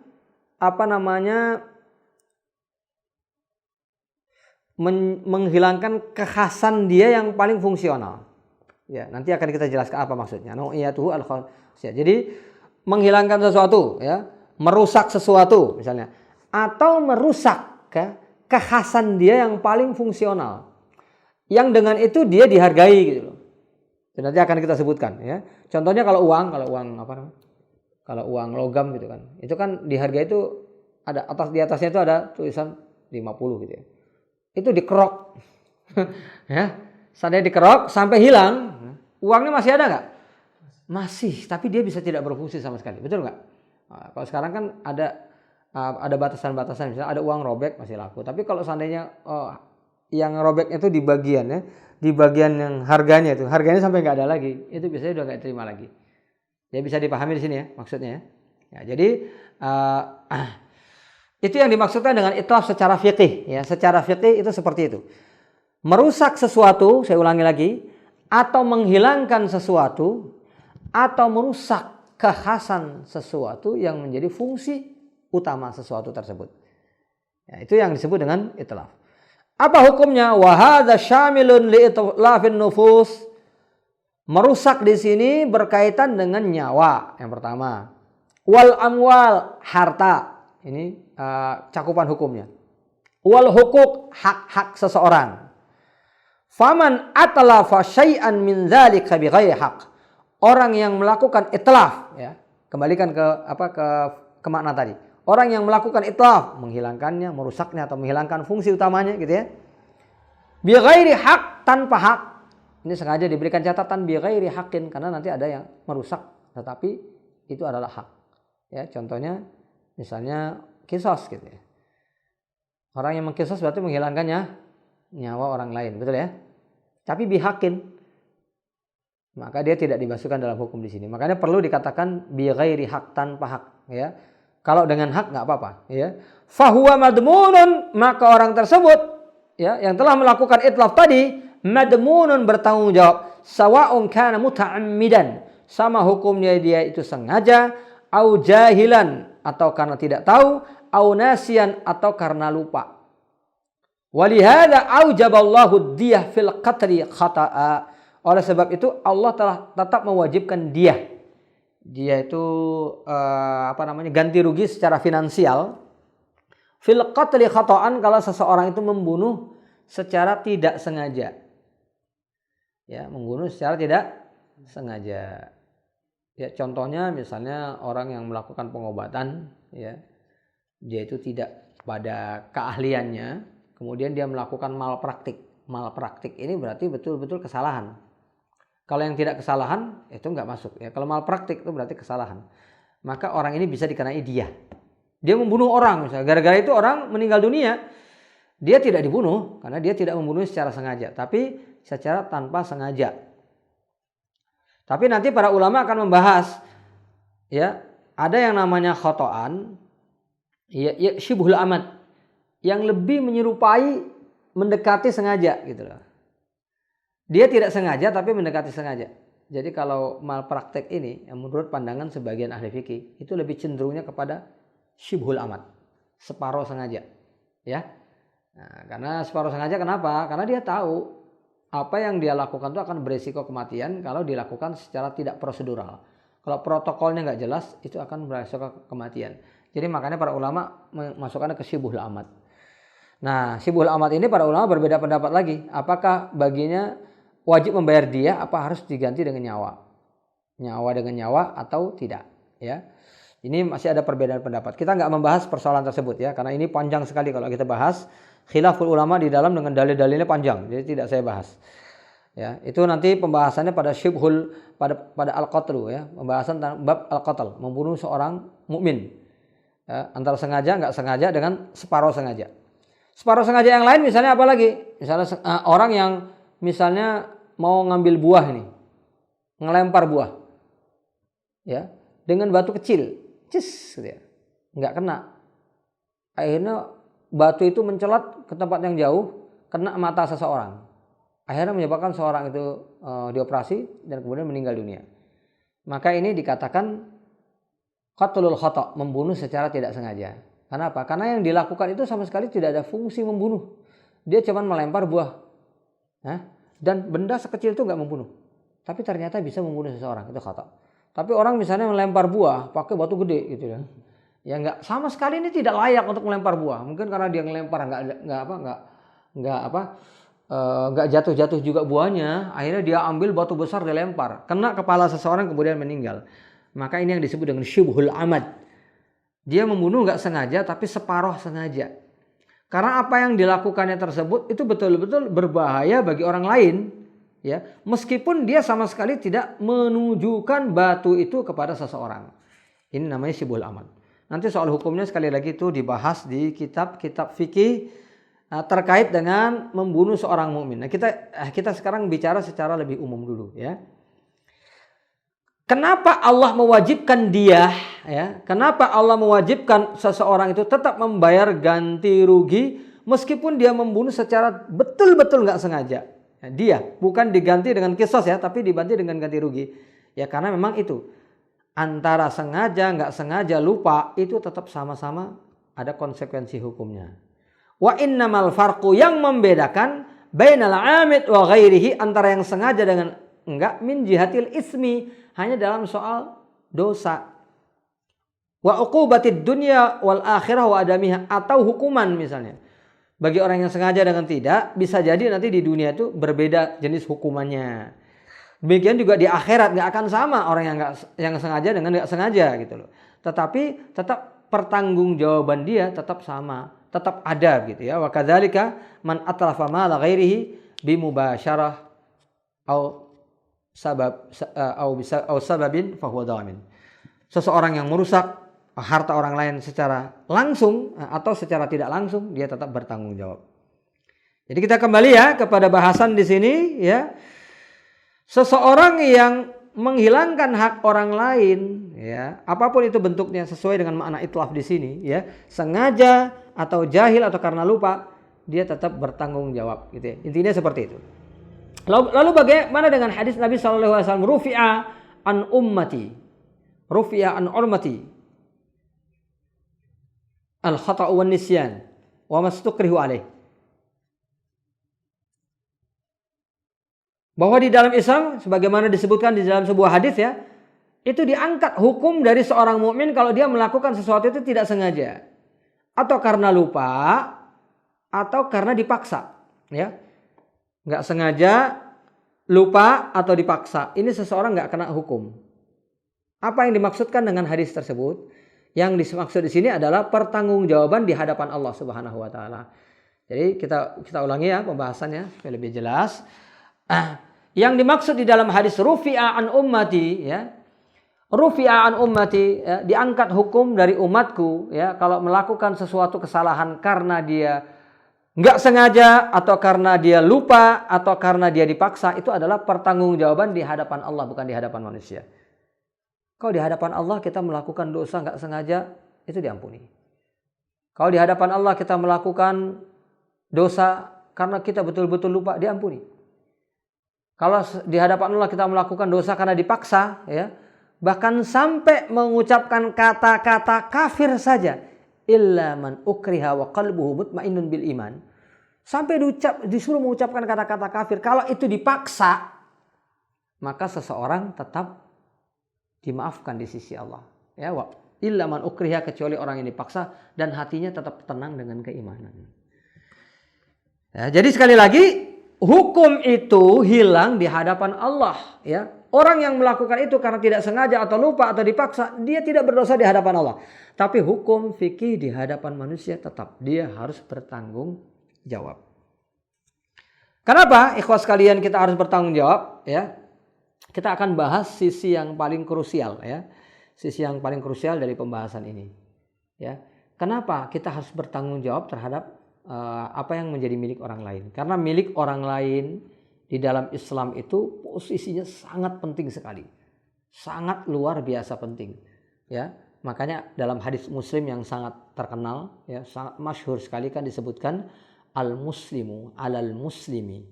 menghilangkan kekhasan dia yang paling fungsional. Ya, nanti akan kita jelaskan apa maksudnya. Nau'iyatuhu al-khasiyah. Jadi menghilangkan sesuatu, ya, merusak sesuatu misalnya, atau merusak kekhasan dia yang paling fungsional, yang dengan itu dia dihargai gitu loh. Dan nanti akan kita sebutkan ya. Contohnya kalau uang logam gitu kan, itu kan dihargai itu ada di atasnya itu ada tulisan 50 gitu ya. Itu dikerok, ya, seandainya dikerok sampai hilang, uangnya masih ada nggak? Masih, tapi dia bisa tidak berfungsi sama sekali, betul nggak? Nah, kalau sekarang kan ada batasan-batasan, misalnya ada uang robek masih laku, tapi kalau seandainya yang robek itu di bagian yang harganya sampai nggak ada lagi, itu biasanya udah nggak terima lagi. Ya bisa dipahami di sini ya maksudnya. Ya, jadi itu yang dimaksudkan dengan itlaf secara fikih. Ya, secara fikih itu seperti itu. Merusak sesuatu, saya ulangi lagi, atau menghilangkan sesuatu, atau merusak kekhasan sesuatu yang menjadi fungsi utama sesuatu tersebut. Ya, itu yang disebut dengan itlaf. Apa hukumnya? Wa hadza syamilun li itlafin nufus. Merusak di sini berkaitan dengan nyawa yang pertama. Wal amwal, harta. Ini cakupan hukumnya. Wal hukuk, hak-hak seseorang. Faman atlafa syai'an min dzalika bighairi haq. Orang yang melakukan itlaf, ya, kembalikan ke makna tadi. Orang yang melakukan itlaf, menghilangkannya, merusaknya atau menghilangkan fungsi utamanya gitu ya. Bi ghairi haq, tanpa hak. Ini sengaja diberikan catatan bi ghairi haqqin karena nanti ada yang merusak tetapi itu adalah hak. Ya, contohnya misalnya qisas gitu ya. Orang yang mengqisas berarti menghilangkannya nyawa orang lain, betul ya? Tapi bihakin, maka dia tidak dimasukkan dalam hukum di sini. Makanya perlu dikatakan bi ghairi haq, tanpa hak ya. Kalau dengan hak nggak apa-apa ya. Fahuwa madmunun, maka orang tersebut ya yang telah melakukan itlaf tadi madmunun, bertanggung jawab, sawa'un kana muta'ammidan, sama hukumnya dia itu sengaja, au jahilan atau karena tidak tahu, au nasiyan atau karena lupa. Walihada aujaballahu diyah fil qatli khata'a. Oleh sebab itu Allah telah tetap mewajibkan diyah. Dia itu ganti rugi secara finansial. Fil qatli khata'an, kalau seseorang itu membunuh secara tidak sengaja. Ya, membunuh secara tidak sengaja. Ya, contohnya misalnya orang yang melakukan pengobatan ya. Dia itu tidak pada keahliannya, kemudian dia melakukan malpraktik. Malpraktik ini berarti betul-betul kesalahan. Kalau yang tidak kesalahan itu nggak masuk ya. Kalau malpraktik itu berarti kesalahan. Maka orang ini bisa dikenai diyah. Dia membunuh orang misalnya. Gara-gara itu orang meninggal dunia. Dia tidak dibunuh karena dia tidak membunuh secara sengaja, tapi secara tanpa sengaja. Tapi nanti para ulama akan membahas ya, ada yang namanya khotoan, ya syibhul amad, yang lebih menyerupai mendekati sengaja gitu loh. Dia tidak sengaja tapi mendekati sengaja. Jadi kalau malpraktek ini yang menurut pandangan sebagian ahli fikih itu lebih cenderungnya kepada syibhul amad, separuh sengaja. Ya. Nah, karena separuh sengaja kenapa? Karena dia tahu apa yang dia lakukan itu akan berisiko kematian kalau dilakukan secara tidak prosedural. Kalau protokolnya nggak jelas itu akan berisiko kematian. Jadi makanya para ulama memasukkannya ke syibhul amad. Nah, syibhul amad ini para ulama berbeda pendapat lagi. Apakah baginya wajib membayar dia, apa harus diganti dengan nyawa? Nyawa dengan nyawa atau tidak? Ya, ini masih ada perbedaan pendapat. Kita nggak membahas persoalan tersebut ya, karena ini panjang sekali kalau kita bahas. Khilaful ulama di dalam dengan dalil-dalilnya panjang, jadi tidak saya bahas. Ya, itu nanti pembahasannya pada syibhul pada al-qatlu ya, pembahasan tentang bab al-qatl, membunuh seorang mukmin. Ya, antara sengaja nggak sengaja dengan separuh sengaja. Separuh sengaja yang lain misalnya apa lagi? Misalnya orang yang misalnya mau ngambil buah ini, ngelempar buah, ya, dengan batu kecil, cis, gitu ya, nggak kena. Akhirnya batu itu mencelat ke tempat yang jauh, kena mata seseorang. Akhirnya menyebabkan seorang itu dioperasi dan kemudian meninggal dunia. Maka ini dikatakan qatlul khata', membunuh secara tidak sengaja. Kenapa? Karena yang dilakukan itu sama sekali tidak ada fungsi membunuh. Dia cuma melempar buah. Dan benda sekecil itu nggak membunuh. Tapi ternyata bisa membunuh seseorang, itu khata'. Tapi orang misalnya melempar buah pakai batu gede gitu ya. Ya nggak, sama sekali ini tidak layak untuk melempar buah. Mungkin karena dia ngelempar nggak jatuh-jatuh juga buahnya. Akhirnya dia ambil batu besar dilempar, kena kepala seseorang kemudian meninggal. Maka ini yang disebut dengan syibhul amad. Dia membunuh nggak sengaja tapi separuh sengaja. Karena apa yang dilakukannya tersebut itu betul-betul berbahaya bagi orang lain. Ya, meskipun dia sama sekali tidak menunjukkan batu itu kepada seseorang. Ini namanya syibhul amad. Nanti soal hukumnya sekali lagi itu dibahas di kitab-kitab fikih terkait dengan membunuh seorang mukmin. Nah, kita sekarang bicara secara lebih umum dulu ya. Kenapa Allah mewajibkan dia ya? Kenapa Allah mewajibkan seseorang itu tetap membayar ganti rugi meskipun dia membunuh secara betul-betul nggak sengaja? Ya, dia bukan diganti dengan qisas ya, tapi diganti dengan ganti rugi. Ya karena memang itu antara sengaja, nggak sengaja, lupa, itu tetap sama-sama ada konsekuensi hukumnya. Wa innamal farqu, yang membedakan bainal amid wa ghairihi, antara yang sengaja dengan enggak, min jihatil ismi, hanya dalam soal dosa. Wa uqubatid dunya wal akhirah wa adamiha, atau hukuman misalnya. Bagi orang yang sengaja dengan tidak, bisa jadi nanti di dunia itu berbeda jenis hukumannya. Demikian juga di akhirat nggak akan sama orang yang sengaja dengan nggak sengaja gitu loh. Tetapi tetap pertanggungjawaban dia tetap sama, tetap ada gitu ya. Wa kadzalika man atlafa mala ghairihi bimubasyarah au sababin fahuwa dhamin. Seseorang yang merusak harta orang lain secara langsung atau secara tidak langsung, dia tetap bertanggung jawab. Jadi kita kembali ya kepada bahasan di sini ya. Seseorang yang menghilangkan hak orang lain ya, apapun itu bentuknya sesuai dengan makna itlaf di sini ya, sengaja atau jahil atau karena lupa, dia tetap bertanggung jawab gitu ya. Intinya seperti itu. Lalu bagaimana dengan hadis Nabi SAW, rufi'a an ummati, rufi'a an urmati al khata'u wan nisyan wa mastukrihu alaih. Bahwa di dalam Islam sebagaimana disebutkan di dalam sebuah hadis ya, itu diangkat hukum dari seorang mukmin kalau dia melakukan sesuatu itu tidak sengaja atau karena lupa atau karena dipaksa ya. Nggak sengaja, lupa atau dipaksa, ini seseorang nggak kena hukum. Apa yang dimaksudkan dengan hadis tersebut? Yang dimaksud di sini adalah pertanggungjawaban di hadapan Allah Subhanahu wa taala. Jadi kita ulangi ya pembahasannya supaya lebih jelas. Yang dimaksud di dalam hadis rufi'a an ummati ya, rufi'a an ummati ya, diangkat hukum dari umatku ya, kalau melakukan sesuatu kesalahan karena dia nggak sengaja atau karena dia lupa atau karena dia dipaksa, itu adalah pertanggungjawaban di hadapan Allah, bukan di hadapan manusia. Kalau di hadapan Allah kita melakukan dosa nggak sengaja, itu diampuni. Kalau di hadapan Allah kita melakukan dosa karena kita betul-betul lupa, diampuni. Kalau di hadapan Allah kita melakukan dosa karena dipaksa ya, bahkan sampai mengucapkan kata-kata kafir saja, illa man ukriha wa qalbuhu mutmainnun bil iman, sampai disuruh mengucapkan kata-kata kafir, kalau itu dipaksa, maka seseorang tetap dimaafkan di sisi Allah ya. Wa illa man ukriha, kecuali orang yang dipaksa dan hatinya tetap tenang dengan keimanan ya. Jadi sekali lagi, hukum itu hilang di hadapan Allah ya. Orang yang melakukan itu karena tidak sengaja atau lupa atau dipaksa, dia tidak berdosa di hadapan Allah. Tapi hukum fikih di hadapan manusia tetap dia harus bertanggung jawab. Kenapa ikhwas sekalian kita harus bertanggung jawab ya? Kita akan bahas sisi yang paling krusial ya. Sisi yang paling krusial dari pembahasan ini ya. Kenapa kita harus bertanggung jawab terhadap apa yang menjadi milik orang lain? Karena milik orang lain di dalam Islam itu posisinya sangat penting sekali, sangat luar biasa penting ya. Makanya dalam hadis Muslim yang sangat terkenal ya, sangat masyhur sekali kan disebutkan, al muslimu alal muslimi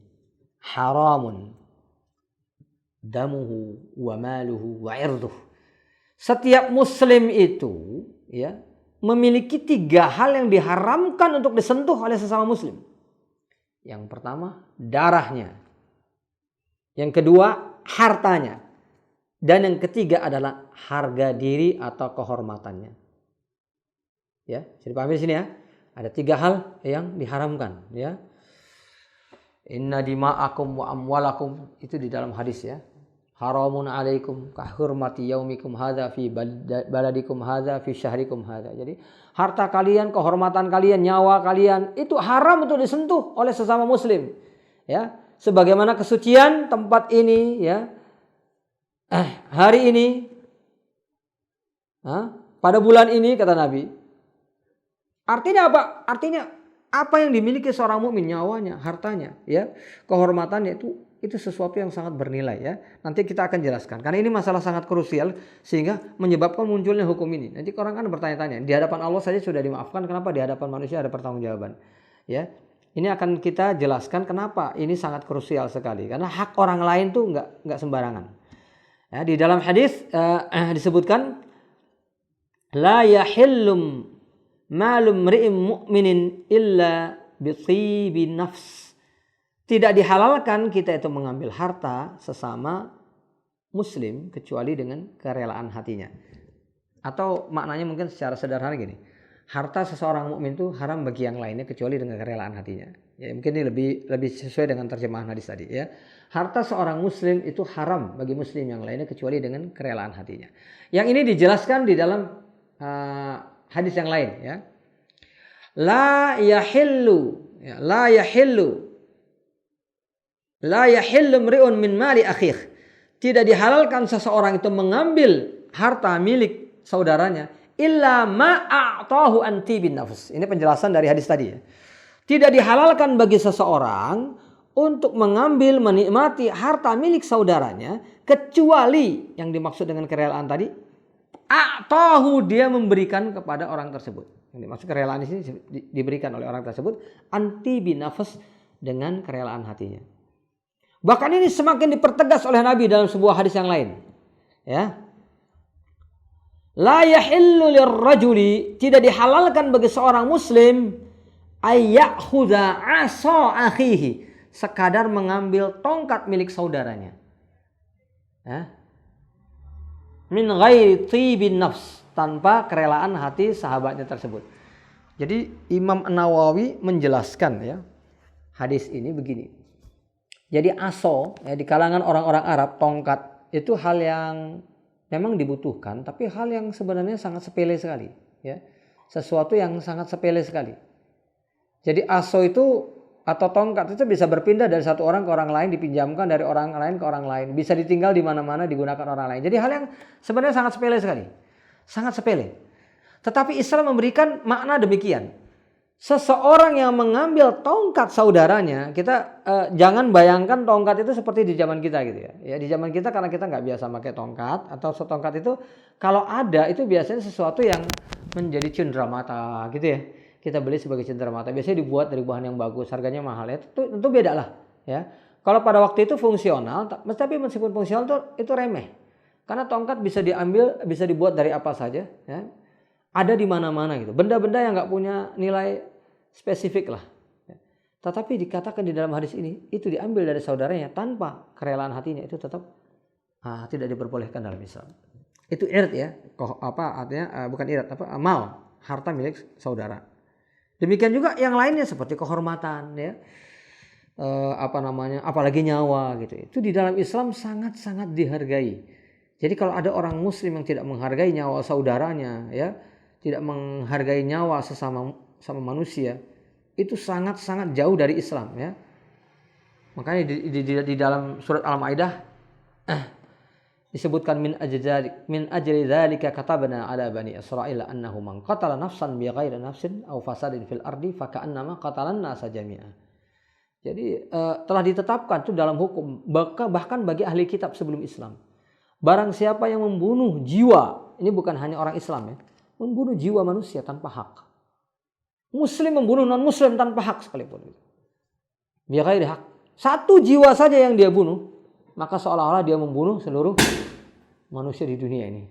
haramun damuhu wa maluhu wa irduh. Setiap muslim itu ya memiliki 3 hal yang diharamkan untuk disentuh oleh sesama muslim. Yang pertama, darahnya. Yang kedua, hartanya. Dan yang ketiga adalah harga diri atau kehormatannya. Ya, jadi pahami di sini ya. Ada 3 hal yang diharamkan ya. Inna dima'akum wa amwalakum, itu di dalam hadis ya. Haramun alaikum kahurmati yaumikum hadza fi baladikum hadza fi syahrikum hadza. Jadi harta kalian, kehormatan kalian, nyawa kalian itu haram untuk disentuh oleh sesama muslim. Ya, sebagaimana kesucian tempat ini ya. Hari ini pada bulan ini kata Nabi. Artinya apa? Artinya apa yang dimiliki seorang mukmin, nyawanya, hartanya, ya, kehormatannya itu sesuatu yang sangat bernilai ya. Nanti kita akan jelaskan karena ini masalah sangat krusial sehingga menyebabkan munculnya hukum ini. Nanti orang kan bertanya-tanya, di hadapan Allah saja sudah dimaafkan, kenapa di hadapan manusia ada pertanggungjawaban? Ya. Ini akan kita jelaskan kenapa ini sangat krusial sekali karena hak orang lain tuh enggak sembarangan. Ya, di dalam hadis disebutkan la yahillum malum ri'im mu'minin illa bi tibi nafs. Tidak dihalalkan kita itu mengambil harta sesama muslim kecuali dengan kerelaan hatinya. Atau maknanya mungkin secara sederhana gini. Harta seseorang mukmin itu haram bagi yang lainnya kecuali dengan kerelaan hatinya. Ya, mungkin ini lebih sesuai dengan terjemahan hadis tadi ya. Harta seorang muslim itu haram bagi muslim yang lainnya kecuali dengan kerelaan hatinya. Yang ini dijelaskan di dalam hadis yang lain ya. La yahillu la yahillu mri'un min mali akhih. Tidak dihalalkan seseorang itu mengambil harta milik saudaranya illa ma a'tahu anti bin nafs. Ini penjelasan dari hadis tadi ya. Tidak dihalalkan bagi seseorang untuk mengambil menikmati harta milik saudaranya kecuali yang dimaksud dengan kerelaan tadi a'tahu, dia memberikan kepada orang tersebut. Yang dimaksud kerelaan di sini diberikan oleh orang tersebut anti bin nafs, dengan kerelaan hatinya. Bahkan ini semakin dipertegas oleh Nabi dalam sebuah hadis yang lain. Ya. La yahillu lirrajuli, tidak dihalalkan bagi seorang muslim ayyakhudha asa akhihi, sekadar mengambil tongkat milik saudaranya. Ya. Min ghairi tibin nafs, tanpa kerelaan hati sahabatnya tersebut. Jadi Imam An-Nawawi menjelaskan ya hadis ini begini. Jadi aso ya, di kalangan orang-orang Arab, tongkat itu hal yang memang dibutuhkan, tapi hal yang sebenarnya sangat sepele sekali ya. Sesuatu yang sangat sepele sekali. Jadi aso itu atau tongkat itu bisa berpindah dari satu orang ke orang lain, dipinjamkan dari orang lain ke orang lain, bisa ditinggal di mana-mana, digunakan orang lain. Jadi hal yang sebenarnya sangat sepele sekali. Sangat sepele. Tetapi Islam memberikan makna demikian. Seseorang yang mengambil tongkat saudaranya, kita jangan bayangkan tongkat itu seperti di zaman kita gitu ya. Ya di zaman kita karena kita nggak biasa pakai tongkat, atau setongkat itu kalau ada itu biasanya sesuatu yang menjadi cenderamata gitu ya. Kita beli sebagai cenderamata. Biasanya dibuat dari bahan yang bagus, harganya mahal ya. Tentu beda lah ya. Kalau pada waktu itu fungsional, tapi meskipun fungsional itu remeh. Karena tongkat bisa diambil, bisa dibuat dari apa saja ya. Ada di mana-mana gitu. Benda-benda yang nggak punya nilai spesifik lah. Tetapi dikatakan di dalam hadis ini itu diambil dari saudaranya tanpa kerelaan hatinya, itu tetap tidak diperbolehkan dalam Islam. Itu irt ya, artinya bukan irt, mal, harta milik saudara. Demikian juga yang lainnya seperti kehormatan ya, apalagi nyawa gitu. Itu di dalam Islam sangat-sangat dihargai. Jadi kalau ada orang Muslim yang tidak menghargai nyawa saudaranya ya, tidak menghargai nyawa sesama manusia, itu sangat-sangat jauh dari Islam ya. Makanya di dalam surat Al-Maidah disebutkan min ajli dzalika katabna ala bani Israil annahu man qatala nafsan bighairi nafsin aw fasadin fil ardi faka'annama qatalan nasa jami'a. Jadi telah ditetapkan itu dalam hukum bahkan bagi ahli kitab sebelum Islam. Barang siapa yang membunuh jiwa, ini bukan hanya orang Islam ya, membunuh jiwa manusia tanpa hak. Muslim membunuh non-muslim tanpa hak sekalipun. Bighairi hak. Satu jiwa saja yang dia bunuh, maka seolah-olah dia membunuh seluruh manusia di dunia ini.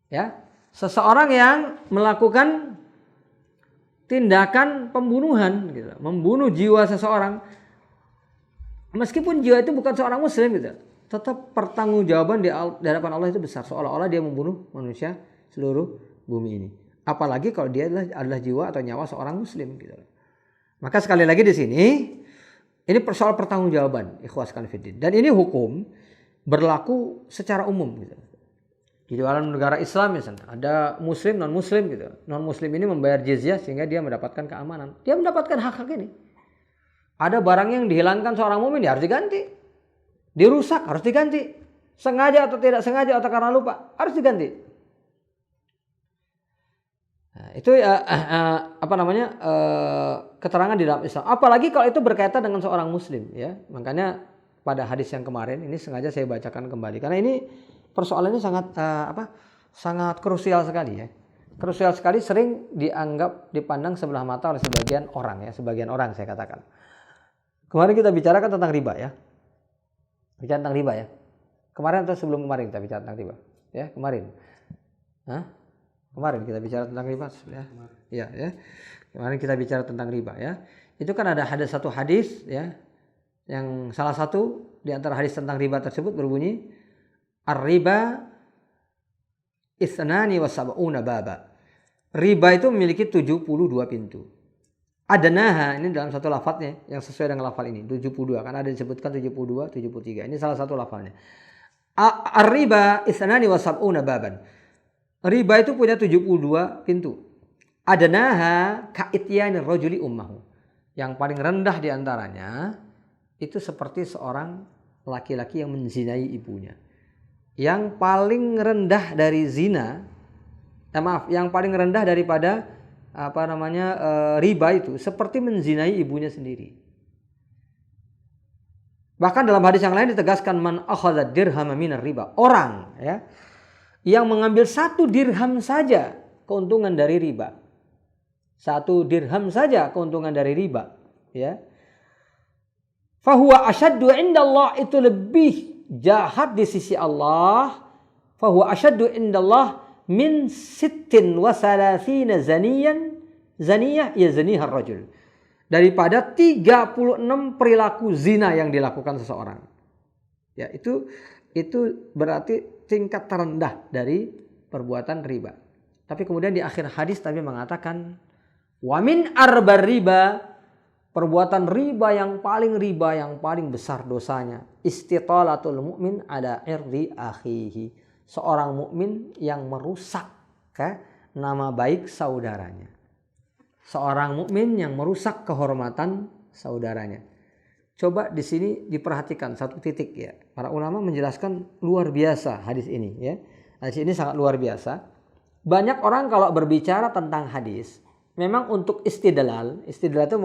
Ya, seseorang yang melakukan tindakan pembunuhan, gitu, membunuh jiwa seseorang, meskipun jiwa itu bukan seorang Muslim, gitu, tetap pertanggungjawaban di hadapan Allah itu besar. Seolah-olah dia membunuh manusia seluruh bumi ini. Apalagi kalau dia adalah jiwa atau nyawa seorang Muslim, gitu. Maka sekali lagi di sini ini soal pertanggungjawaban, ikhwas fillah. Dan ini hukum berlaku secara umum gitu. Di dalam negara Islam misalnya ada muslim, non muslim gitu. Non muslim ini membayar jizyah sehingga dia mendapatkan keamanan. Dia mendapatkan hak-hak ini. Ada barang yang dihilangkan seorang mukmin ya harus diganti. Dirusak harus diganti. Sengaja atau tidak sengaja atau karena lupa harus diganti. Nah, itu keterangan di dalam Islam. Apalagi kalau itu berkaitan dengan seorang muslim ya. Makanya pada hadis yang kemarin ini sengaja saya bacakan kembali karena ini persoalannya sangat krusial sekali ya. Krusial sekali, sering dipandang sebelah mata oleh sebagian orang saya katakan. Kemarin kita bicarakan tentang riba ya. Bicara tentang riba ya. Kemarin atau sebelum kemarin kita bicara tentang riba? Ya, kemarin. Kemarin kita bicara tentang riba ya. Ya. Kemarin kita bicara tentang riba ya. Itu kan ada satu hadis ya, yang salah satu di antara hadis tentang riba tersebut berbunyi ar-riba ithnani wa sab'una baba. Riba itu memiliki 72 pintu. Adnaha, ini dalam satu lafadznya yang sesuai dengan lafal ini 72, karena ada disebutkan 72, 73. Ini salah satu lafalnya. Ar-riba isnani wa sab'una baban. Riba itu punya 72 pintu. Adnaha ka'ityanir rajuli ummahu. Yang paling rendah di antaranya itu seperti seorang laki-laki yang menzinai ibunya. Yang paling rendah dari zina, yang paling rendah daripada riba itu seperti menzinai ibunya sendiri. Bahkan dalam hadis yang lain ditegaskan man akhadha dirham minar riba. Orang ya yang mengambil 1 dirham saja keuntungan dari riba. 1 dirham saja keuntungan dari riba, ya. Fahuwa asyaddu indallah, itu lebih jahat di sisi Allah. Fahuwa asyaddu indallah min 36 zaniyah ya zanihar rajul. Daripada 36 perilaku zina yang dilakukan seseorang. Ya, itu berarti tingkat terendah dari perbuatan riba. Tapi kemudian di akhir hadis Nabi mengatakan, wa min arbar riba, perbuatan riba yang paling besar dosanya, istitalatul mu'min ala irdi akhihi, seorang mukmin yang merusak nama baik saudaranya. Seorang mukmin yang merusak kehormatan saudaranya. Coba di sini diperhatikan satu titik ya. Para ulama menjelaskan luar biasa hadis ini ya. Hadis ini sangat luar biasa. Banyak orang kalau berbicara tentang hadis, memang untuk istidlal itu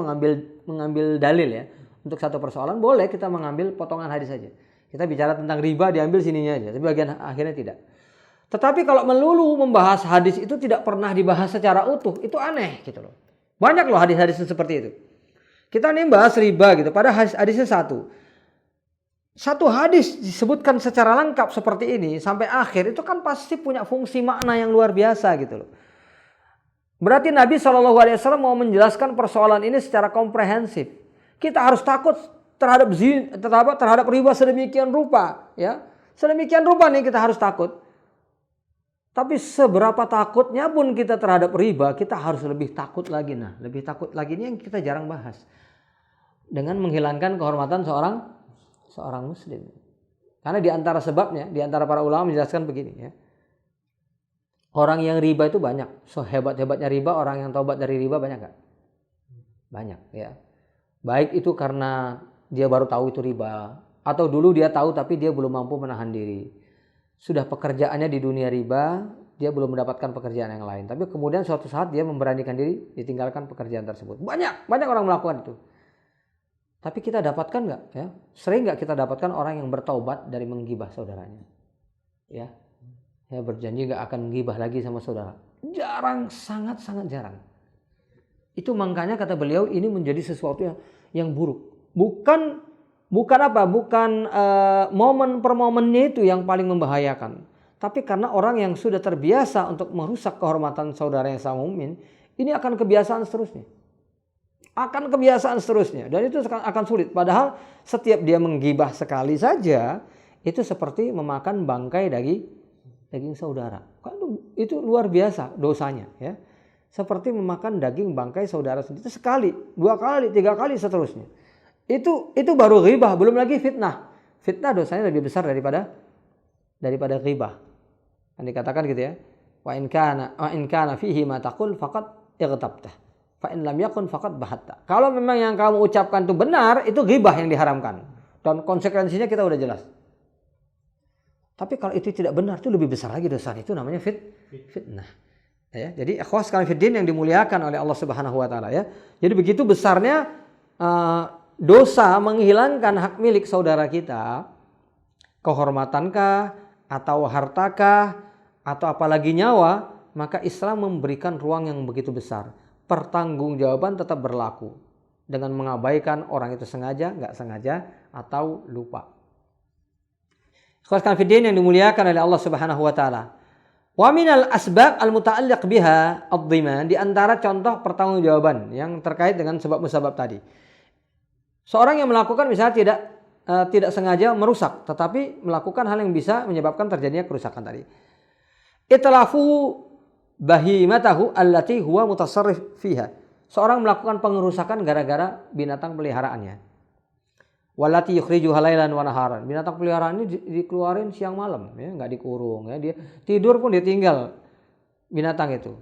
mengambil dalil ya. Untuk satu persoalan boleh kita mengambil potongan hadis saja. Kita bicara tentang riba diambil sininya aja, tapi bagian akhirnya tidak. Tetapi kalau melulu membahas hadis itu tidak pernah dibahas secara utuh, itu aneh gitu loh. Banyak loh hadis-hadis seperti itu. Kita nih bahas riba gitu, padahal hadisnya satu. Satu hadis disebutkan secara lengkap seperti ini sampai akhir, itu kan pasti punya fungsi makna yang luar biasa gitu loh. Berarti Nabi SAW mau menjelaskan persoalan ini secara komprehensif. Kita harus takut terhadap riba sedemikian rupa, ya. Sedemikian rupa nih kita harus takut. Tapi seberapa takutnya pun kita terhadap riba, kita harus lebih takut lagi. Nah, lebih takut lagi ini yang kita jarang bahas. Dengan menghilangkan kehormatan seorang muslim. Karena di antara sebabnya, di antara para ulama menjelaskan begini ya. Orang yang riba itu banyak. So hebat-hebatnya riba, orang yang taubat dari riba banyak gak? Banyak ya. Baik itu karena dia baru tahu itu riba, atau dulu dia tahu tapi dia belum mampu menahan diri. Sudah pekerjaannya di dunia riba, dia belum mendapatkan pekerjaan yang lain. Tapi kemudian suatu saat dia memberanikan diri, ditinggalkan pekerjaan tersebut. Banyak orang melakukan itu. Tapi kita dapatkan nggak? Ya, sering nggak kita dapatkan orang yang bertaubat dari menggibah saudaranya? Ya berjanji nggak akan menggibah lagi sama saudara. Jarang, sangat jarang. Itu makanya kata beliau ini menjadi sesuatu yang buruk. Bukan momen per momennya itu yang paling membahayakan. Tapi karena orang yang sudah terbiasa untuk merusak kehormatan saudara yang sama mukmin, ini akan kebiasaan seterusnya. Dan itu akan sulit. Padahal setiap dia menggibah sekali saja, itu seperti memakan bangkai daging saudara. Itu luar biasa dosanya ya. Seperti memakan daging bangkai saudara sendiri. Itu sekali, 2 kali, 3 kali seterusnya. Itu baru ghibah, belum lagi fitnah. Fitnah dosanya lebih besar daripada ghibah. Kan dikatakan gitu ya. Wa in kana fihi ma taqul faqad ightabtah. Fa in lam yakun faqad bahatta. Kalau memang yang kamu ucapkan itu benar, itu ghibah yang diharamkan. Dan konsekuensinya kita udah jelas. Tapi kalau itu tidak benar, itu lebih besar lagi dosanya. Itu namanya fitnah. Ya, jadi ikhwas sekalian fiddin yang dimuliakan oleh Allah Subhanahu wa taala ya. Jadi begitu besarnya dosa menghilangkan hak milik saudara kita, kehormatankah atau hartakah atau apalagi nyawa, maka Islam memberikan ruang yang begitu besar. Pertanggungjawaban tetap berlaku dengan mengabaikan orang itu sengaja, nggak sengaja atau lupa. Ikhwan fillah yang dimuliakan oleh Allah Subhanahu wa taala. Wa minal asbab al-muta'alliq biha ad-dhiman, di antara contoh pertanggungjawaban yang terkait dengan sebab-musabab tadi. Seorang yang melakukan misalnya tidak sengaja merusak, tetapi melakukan hal yang bisa menyebabkan terjadinya kerusakan tadi. Itlafu bahimatahu allati huwa mutasarrif fiha. Seorang melakukan pengerusakan gara-gara binatang peliharaannya. Walati yukhrijuha lailan wa naharan. Binatang peliharaan ini dikeluarin siang malam, ya, enggak dikurung, ya. Dia tidur pun ditinggal binatang itu.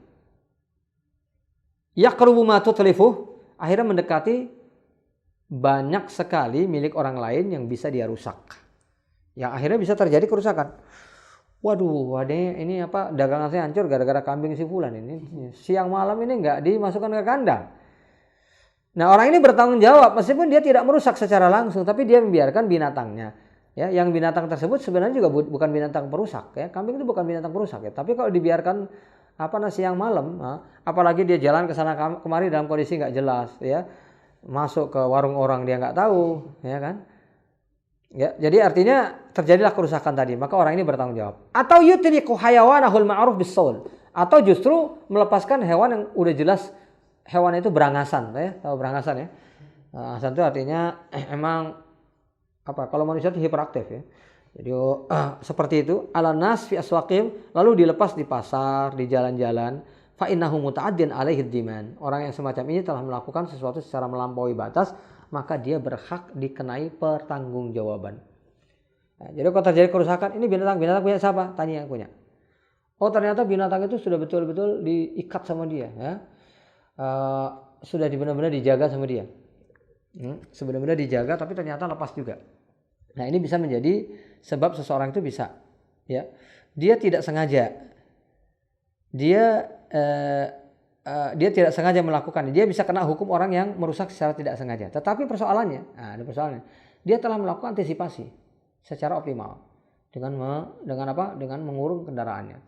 Yaqrubu ma tutlifuh, akhirnya mendekati banyak sekali milik orang lain yang bisa dia rusak. Yang akhirnya bisa terjadi kerusakan. Waduh, ini apa, dagangan saya hancur gara-gara kambing si fulan ini. Siang malam ini enggak dimasukkan ke kandang. Nah, orang ini bertanggung jawab meskipun dia tidak merusak secara langsung, tapi dia membiarkan binatangnya. Ya, yang binatang tersebut sebenarnya juga bukan binatang perusak, ya. Kambing itu bukan binatang perusak, ya. Tapi kalau dibiarkan siang malam, apalagi dia jalan ke sana kemari dalam kondisi nggak jelas, ya. Masuk ke warung orang dia nggak tahu, ya kan? Ya, jadi artinya terjadilah kerusakan tadi, maka orang ini bertanggung jawab. Atau yutliqu hayawanahul ma'ruf bis-saul, atau justru melepaskan hewan yang udah jelas hewan itu berangasan, ya, tahu berangasan, ya. Angasan itu artinya emang apa? Kalau manusia itu hiperaktif, ya. Jadi seperti itu, alanas fi aswaqim, lalu dilepas di pasar, di jalan-jalan, fa innahu muta'addin alaihi diman. Orang yang semacam ini telah melakukan sesuatu secara melampaui batas, maka dia berhak dikenai pertanggungjawaban. Nah, jadi kalau terjadi kerusakan, ini binatang punya siapa? Tanya yang punya. Oh, ternyata binatang itu sudah betul-betul diikat sama dia, ya. Sudah benar-benar dijaga sama dia. Sebenarnya dijaga tapi ternyata lepas juga. Nah, ini bisa menjadi sebab seseorang itu bisa, ya, dia tidak sengaja, dia tidak sengaja melakukan, dia bisa kena hukum orang yang merusak secara tidak sengaja. Tetapi persoalannya, ada persoalannya, dia telah melakukan antisipasi secara optimal dengan mengurung kendaraannya,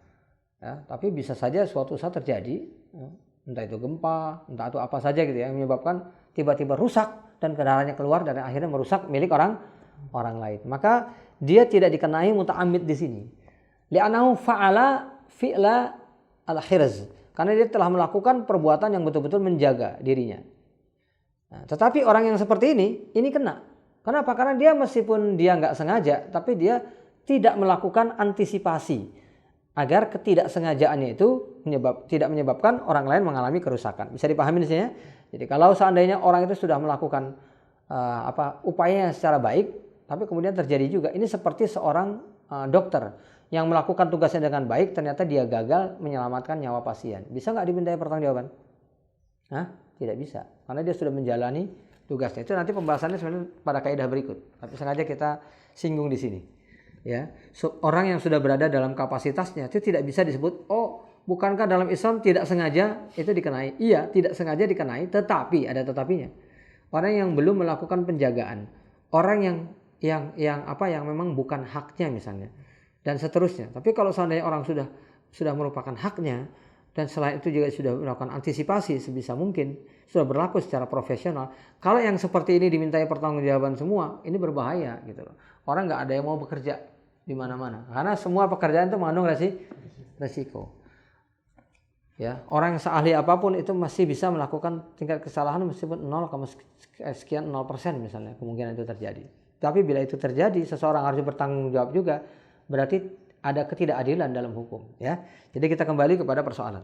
ya. Tapi bisa saja suatu saat terjadi, ya, entah itu gempa, entah itu apa saja gitu, ya, yang menyebabkan tiba-tiba rusak dan kendaraannya keluar dan akhirnya merusak milik orang lain. Maka dia tidak dikenai muta'ammid di sini. Li'annahu fa'ala fi'la al-khirz, karena dia telah melakukan perbuatan yang betul-betul menjaga dirinya. Nah, tetapi orang yang seperti ini kena. Kenapa? Karena dia meskipun dia nggak sengaja, tapi dia tidak melakukan antisipasi agar ketidaksengajaannya itu tidak menyebabkan orang lain mengalami kerusakan. Bisa dipahami di sini, ya? Jadi kalau seandainya orang itu sudah melakukan upayanya secara baik, tapi kemudian terjadi juga, ini seperti seorang dokter yang melakukan tugasnya dengan baik, ternyata dia gagal menyelamatkan nyawa pasien. Bisa nggak dimintai pertanggungjawaban? Tidak bisa, karena dia sudah menjalani tugasnya. Itu nanti pembahasannya sebenarnya pada kaidah berikut, tapi sengaja kita singgung di sini. Ya, orang yang sudah berada dalam kapasitasnya itu tidak bisa disebut, oh, bukankah dalam Islam tidak sengaja itu dikenai? Iya, tidak sengaja dikenai, tetapi ada tetapinya. Orang yang belum melakukan penjagaan, orang yang memang bukan haknya misalnya, dan seterusnya. Tapi kalau seandainya orang sudah merupakan haknya, dan selain itu juga sudah melakukan antisipasi sebisa mungkin, sudah berlaku secara profesional. Kalau yang seperti ini dimintai pertanggungjawaban semua, ini berbahaya gitu loh. Orang nggak ada yang mau bekerja di mana-mana, karena semua pekerjaan itu mengandung resiko. Ya, orang yang seahli apapun itu masih bisa melakukan tingkat kesalahan meskipun 0,0% misalnya, kemungkinan itu terjadi. Tapi bila itu terjadi, seseorang harus bertanggung jawab juga, berarti ada ketidakadilan dalam hukum, ya. Jadi kita kembali kepada persoalan.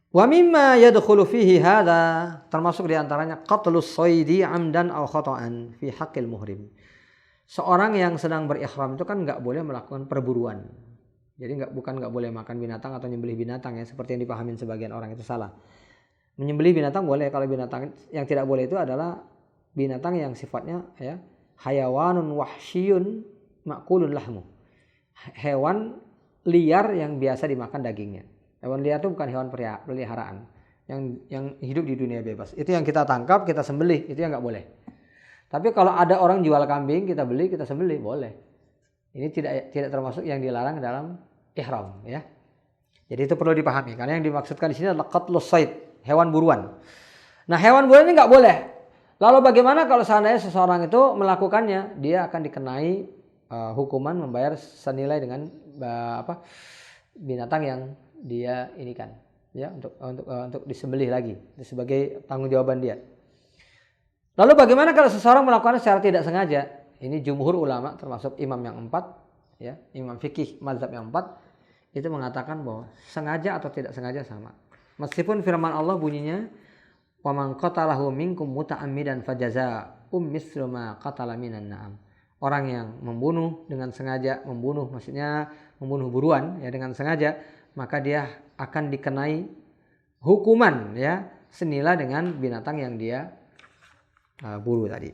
Wa mimma yadkhulu fihi hadza, termasuk di antaranya qatlus shaidi amdan aw khata'an fi haqqil muhrim. Seorang yang sedang berihram itu kan nggak boleh melakukan perburuan. Jadi bukan nggak boleh makan binatang atau nyembelih binatang, ya, seperti yang dipahamin sebagian orang, itu salah. Menyembelih binatang boleh. Kalau binatang yang tidak boleh itu adalah binatang yang sifatnya, ya, hayawanun wahsyiyun makulun lahmu. Hewan liar yang biasa dimakan dagingnya. Hewan liar itu bukan hewan peliharaan yang hidup di dunia bebas. Itu yang kita tangkap, kita sembelih, itu yang nggak boleh. Tapi kalau ada orang jual kambing, kita beli, kita sembelih, boleh. Ini tidak termasuk yang dilarang dalam ihram, ya. Jadi itu perlu dipahami, karena yang dimaksudkan di sini adalah qatlus shaid, hewan buruan. Nah, hewan buruan ini nggak boleh. Lalu bagaimana kalau seandainya seseorang itu melakukannya? Dia akan dikenai hukuman membayar senilai dengan binatang yang dia inikan, ya, untuk disembelih lagi, itu sebagai tanggung jawaban dia. Lalu bagaimana kalau seseorang melakukannya secara tidak sengaja? Ini jumhur ulama termasuk imam yang 4, ya, imam fikih mazhab yang 4 itu mengatakan bahwa sengaja atau tidak sengaja sama. Meskipun firman Allah bunyinya wa man qatalahu minkum muta'ammidan fajaza mislu ma qatala minan na'am. Orang yang membunuh dengan sengaja, maksudnya membunuh buruan ya dengan sengaja, maka dia akan dikenai hukuman ya senilai dengan binatang yang dia buru tadi.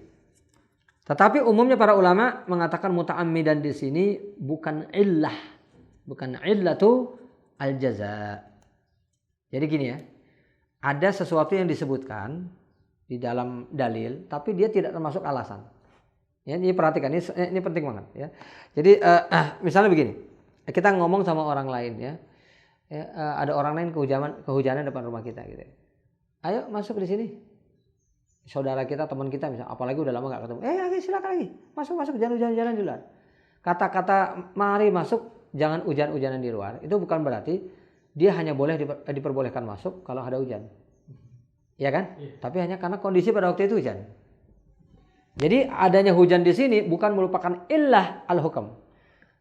Tetapi umumnya para ulama mengatakan muta'ammidan di sini bukan illah, bukan illatu al-jaza. Jadi gini ya, ada sesuatu yang disebutkan di dalam dalil, tapi dia tidak termasuk alasan. Ya, ini perhatikan, ini penting banget ya. Jadi misalnya begini, kita ngomong sama orang lain ya, ada orang lain kehujanan depan rumah kita gitu. Ayo masuk di sini. Saudara kita, teman kita misalnya, apalagi udah lama nggak ketemu. Silakan lagi, masuk, jangan hujan-hujanan di luar. Kata-kata mari masuk, jangan hujan-hujanan di luar. Itu bukan berarti dia hanya boleh diperbolehkan masuk kalau ada hujan. Ya kan? Iya. Tapi hanya karena kondisi pada waktu itu hujan. Jadi adanya hujan di sini bukan merupakan illah al-hukam.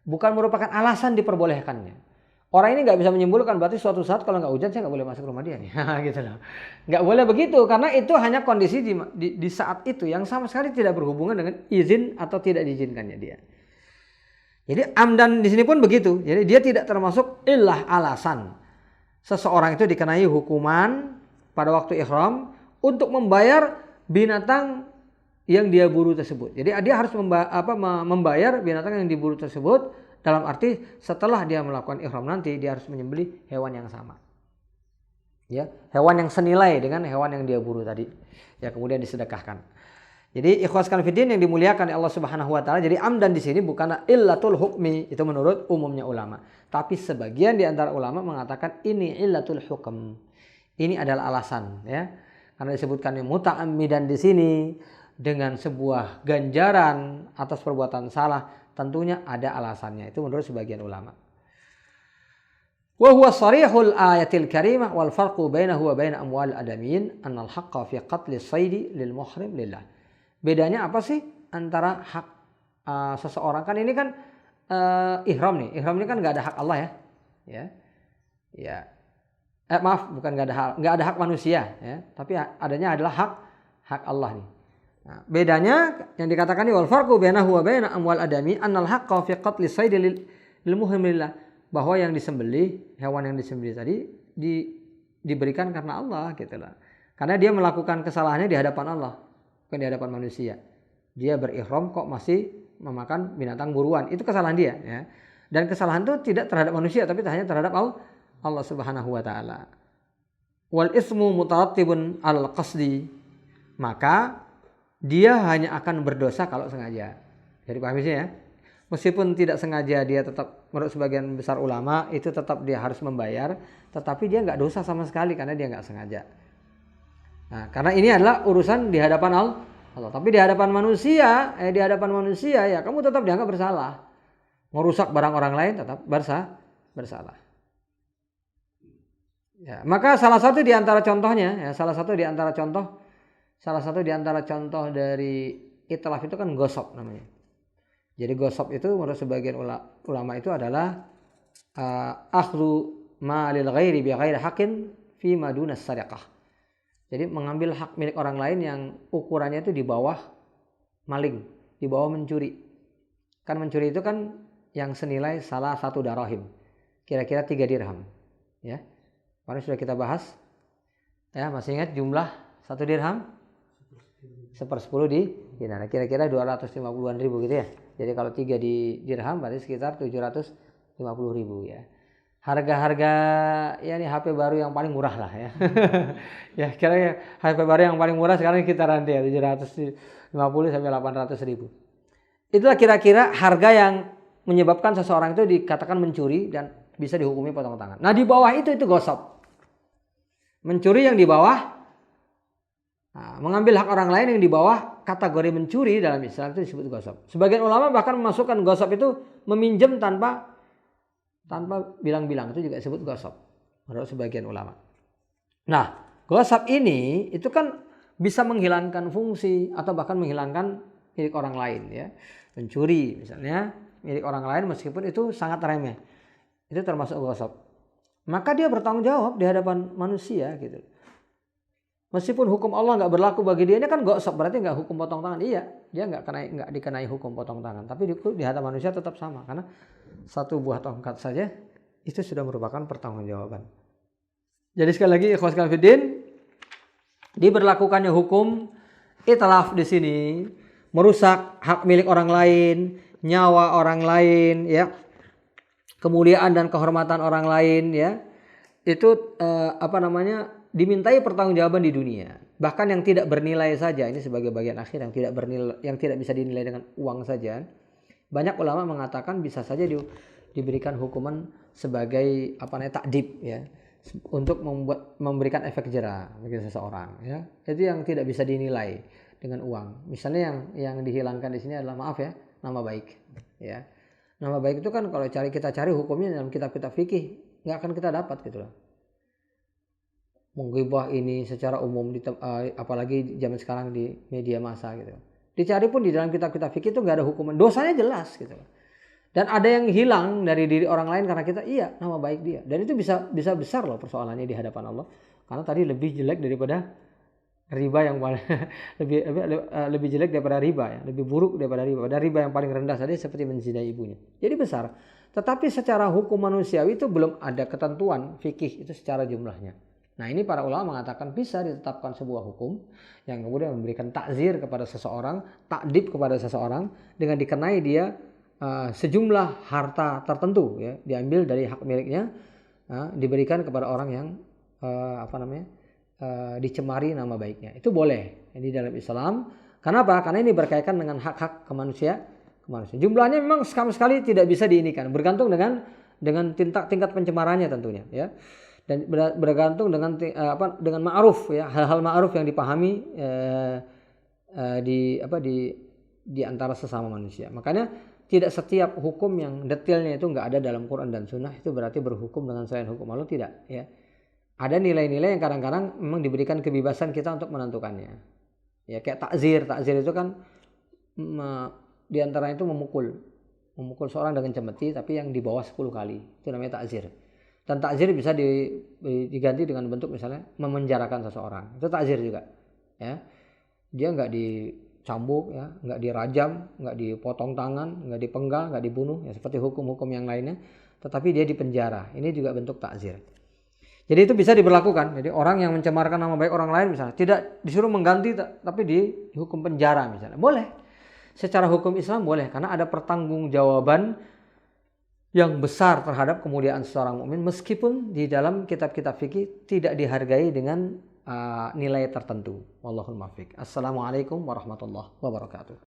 Bukan merupakan alasan diperbolehkannya. Orang ini nggak bisa menyimpulkan berarti suatu saat kalau nggak hujan saya nggak boleh masuk rumah dia nih. Gitu loh. Nggak boleh begitu karena itu hanya kondisi di saat itu yang sama sekali tidak berhubungan dengan izin atau tidak diizinkannya dia. Jadi amdan di sini pun begitu. Jadi dia tidak termasuk illah alasan. Seseorang itu dikenai hukuman pada waktu ihram untuk membayar binatang yang dia buru tersebut. Jadi dia harus membayar binatang yang diburu tersebut dalam arti setelah dia melakukan ihram nanti dia harus menyembelih hewan yang sama. Ya, hewan yang senilai dengan hewan yang dia buru tadi. Ya, kemudian disedekahkan. Jadi ikhwaskan fiddin yang dimuliakan oleh Allah Subhanahu wa taala. Jadi amdan di sini bukanlah illatul hukmi, itu menurut umumnya ulama. Tapi sebagian di antara ulama mengatakan ini illatul hukm. Ini adalah alasan ya. Karena disebutkan muta'ammidan di sini dengan sebuah ganjaran atas perbuatan salah, tentunya ada alasannya. Itu menurut sebagian ulama. Wa huwa sarihul ayatil karimah wal farqu bainahu wa bain amwal adamiyin annal haqqa fi qatli as-sayd lil muhrim lillah. Bedanya apa sih antara hak seseorang, kan ini kan ihram nih. Ihram ini kan enggak ada hak Allah ya. Ya. Maaf, bukan enggak ada hak manusia ya, tapi adanya adalah hak Allah nih. Nah, bedanya yang dikatakan ini wal farqu bainahu wa bain amwal adami annal haqqa fi qatli sayd lil muhrim lillah, bahwa yang disembelih, hewan yang disembelih tadi diberikan karena Allah gitu lah. Karena dia melakukan kesalahannya di hadapan Allah, bukan di hadapan manusia. Dia berihram kok masih memakan binatang buruan, itu kesalahan dia ya. Dan kesalahan itu tidak terhadap manusia tapi hanya terhadap Allah Subhanahu wa taala. Wal ismu mutarattibun al qasdi, maka dia hanya akan berdosa kalau sengaja. Jadi paham sih ya. Meskipun tidak sengaja dia tetap, menurut sebagian besar ulama itu tetap dia harus membayar, tetapi dia nggak dosa sama sekali karena dia nggak sengaja. Nah, karena ini adalah urusan di hadapan Allah. Tapi di hadapan manusia, ya kamu tetap dianggap bersalah. Merusak barang orang lain tetap bersalah. Ya, maka salah satu di antara contoh dari itlaf itu kan gosop namanya. Jadi gosop itu menurut sebagian ulama itu adalah akhdhu ma lil ghairi bi ghairi haqqin fi maduna sadaqah. Jadi mengambil hak milik orang lain yang ukurannya itu di bawah maling, di bawah mencuri. Kan mencuri itu kan yang senilai salah satu darahim, kira-kira 3 dirham. Ya, kemarin sudah kita bahas. Ya, masih ingat jumlah 1 dirham? 1/10 di dinar, kira-kira 250-an ribu gitu ya. Jadi kalau 3 di dirham berarti sekitar 750 ribu ya. Harga-harga ya nih HP baru yang paling murah lah ya. Ya kira-kira HP baru yang paling murah sekarang kita rantai ya 750 sampai 800 ribu. Itulah kira-kira harga yang menyebabkan seseorang itu dikatakan mencuri dan bisa dihukumi potong tangan. Nah di bawah itu gosop. Mencuri yang di bawah, mengambil hak orang lain yang di bawah kategori mencuri dalam Islam itu disebut gosop. Sebagian ulama bahkan memasukkan gosop itu meminjam tanpa bilang-bilang, itu juga disebut gosop menurut sebagian ulama. Nah, gosop ini itu kan bisa menghilangkan fungsi atau bahkan menghilangkan milik orang lain ya. Mencuri misalnya milik orang lain meskipun itu sangat remeh, itu termasuk gosop. Maka dia bertanggung jawab di hadapan manusia gitu. Meskipun hukum Allah nggak berlaku bagi dia, ini kan gosok, berarti nggak hukum potong tangan. Iya, dia nggak dikenai hukum potong tangan. Tapi di hadapan manusia tetap sama, karena satu buah tongkat saja itu sudah merupakan pertanggungjawaban. Jadi sekali lagi, ikhwas fillah, diberlakukannya hukum itlaf di sini merusak hak milik orang lain, nyawa orang lain, ya, kemuliaan dan kehormatan orang lain, ya, itu dimintai pertanggungjawaban di dunia. Bahkan yang tidak bernilai saja, ini sebagai bagian akhir, yang tidak bernilai, yang tidak bisa dinilai dengan uang saja. Banyak ulama mengatakan bisa saja diberikan hukuman sebagai takdib, ya, untuk memberikan efek jera bagi seseorang, ya. Itu yang tidak bisa dinilai dengan uang. Misalnya yang dihilangkan di sini adalah, maaf ya, nama baik, ya. Nama baik itu kan kalau kita cari hukumnya dalam kitab-kitab fikih nggak akan kita dapat gitu loh. Menggibah ini secara umum apalagi zaman sekarang di media massa gitu. Dicari pun di dalam kitab-kitab fikih itu nggak ada hukuman, dosanya jelas gitu. Dan ada yang hilang dari diri orang lain karena kita nama baik dia. Dan itu bisa besar loh persoalannya di hadapan Allah. Karena tadi lebih jelek daripada riba yang lebih jelek daripada riba, ya, lebih buruk daripada riba. Dan riba yang paling rendah tadi seperti menzinai ibunya. Jadi besar. Tetapi secara hukum manusiawi itu belum ada ketentuan fikih itu secara jumlahnya. Nah, ini para ulama mengatakan bisa ditetapkan sebuah hukum yang kemudian memberikan takzir kepada seseorang, takdib kepada seseorang dengan dikenai dia sejumlah harta tertentu, ya, diambil dari hak miliknya, diberikan kepada orang yang dicemari nama baiknya. Itu boleh di dalam Islam. Kenapa? Karena ini berkaitan dengan hak-hak kemanusiaan. Jumlahnya memang sama sekali tidak bisa diinikan, bergantung dengan tingkat pencemarannya tentunya, ya. Dan bergantung dengan ma'ruf, ya, hal-hal ma'ruf yang dipahami di antara sesama manusia. Makanya tidak setiap hukum yang detailnya itu nggak ada dalam Quran dan Sunnah itu berarti berhukum dengan selain hukum Allah, tidak, ya. Ada nilai-nilai yang kadang-kadang memang diberikan kebebasan kita untuk menentukannya. Ya, kayak takzir itu kan di antaranya itu memukul seorang dengan cemeti tapi yang di bawah 10 kali. Itu namanya takzir. Dan takzir bisa diganti dengan bentuk misalnya memenjarakan seseorang. Itu takzir juga, ya. Dia nggak dicambuk, ya, nggak dirajam, nggak dipotong tangan, nggak dipenggal, nggak dibunuh, ya, seperti hukum-hukum yang lainnya. Tetapi dia dipenjara. Ini juga bentuk takzir. Jadi itu bisa diberlakukan. Jadi orang yang mencemarkan nama baik orang lain misalnya tidak disuruh mengganti, tapi dihukum penjara misalnya. Boleh. Secara hukum Islam boleh, karena ada pertanggungjawaban yang besar terhadap kemuliaan seorang mukmin, meskipun di dalam kitab-kitab fikih tidak dihargai dengan nilai tertentu. Wallahul muwaffiq. Assalamualaikum warahmatullahi wabarakatuh.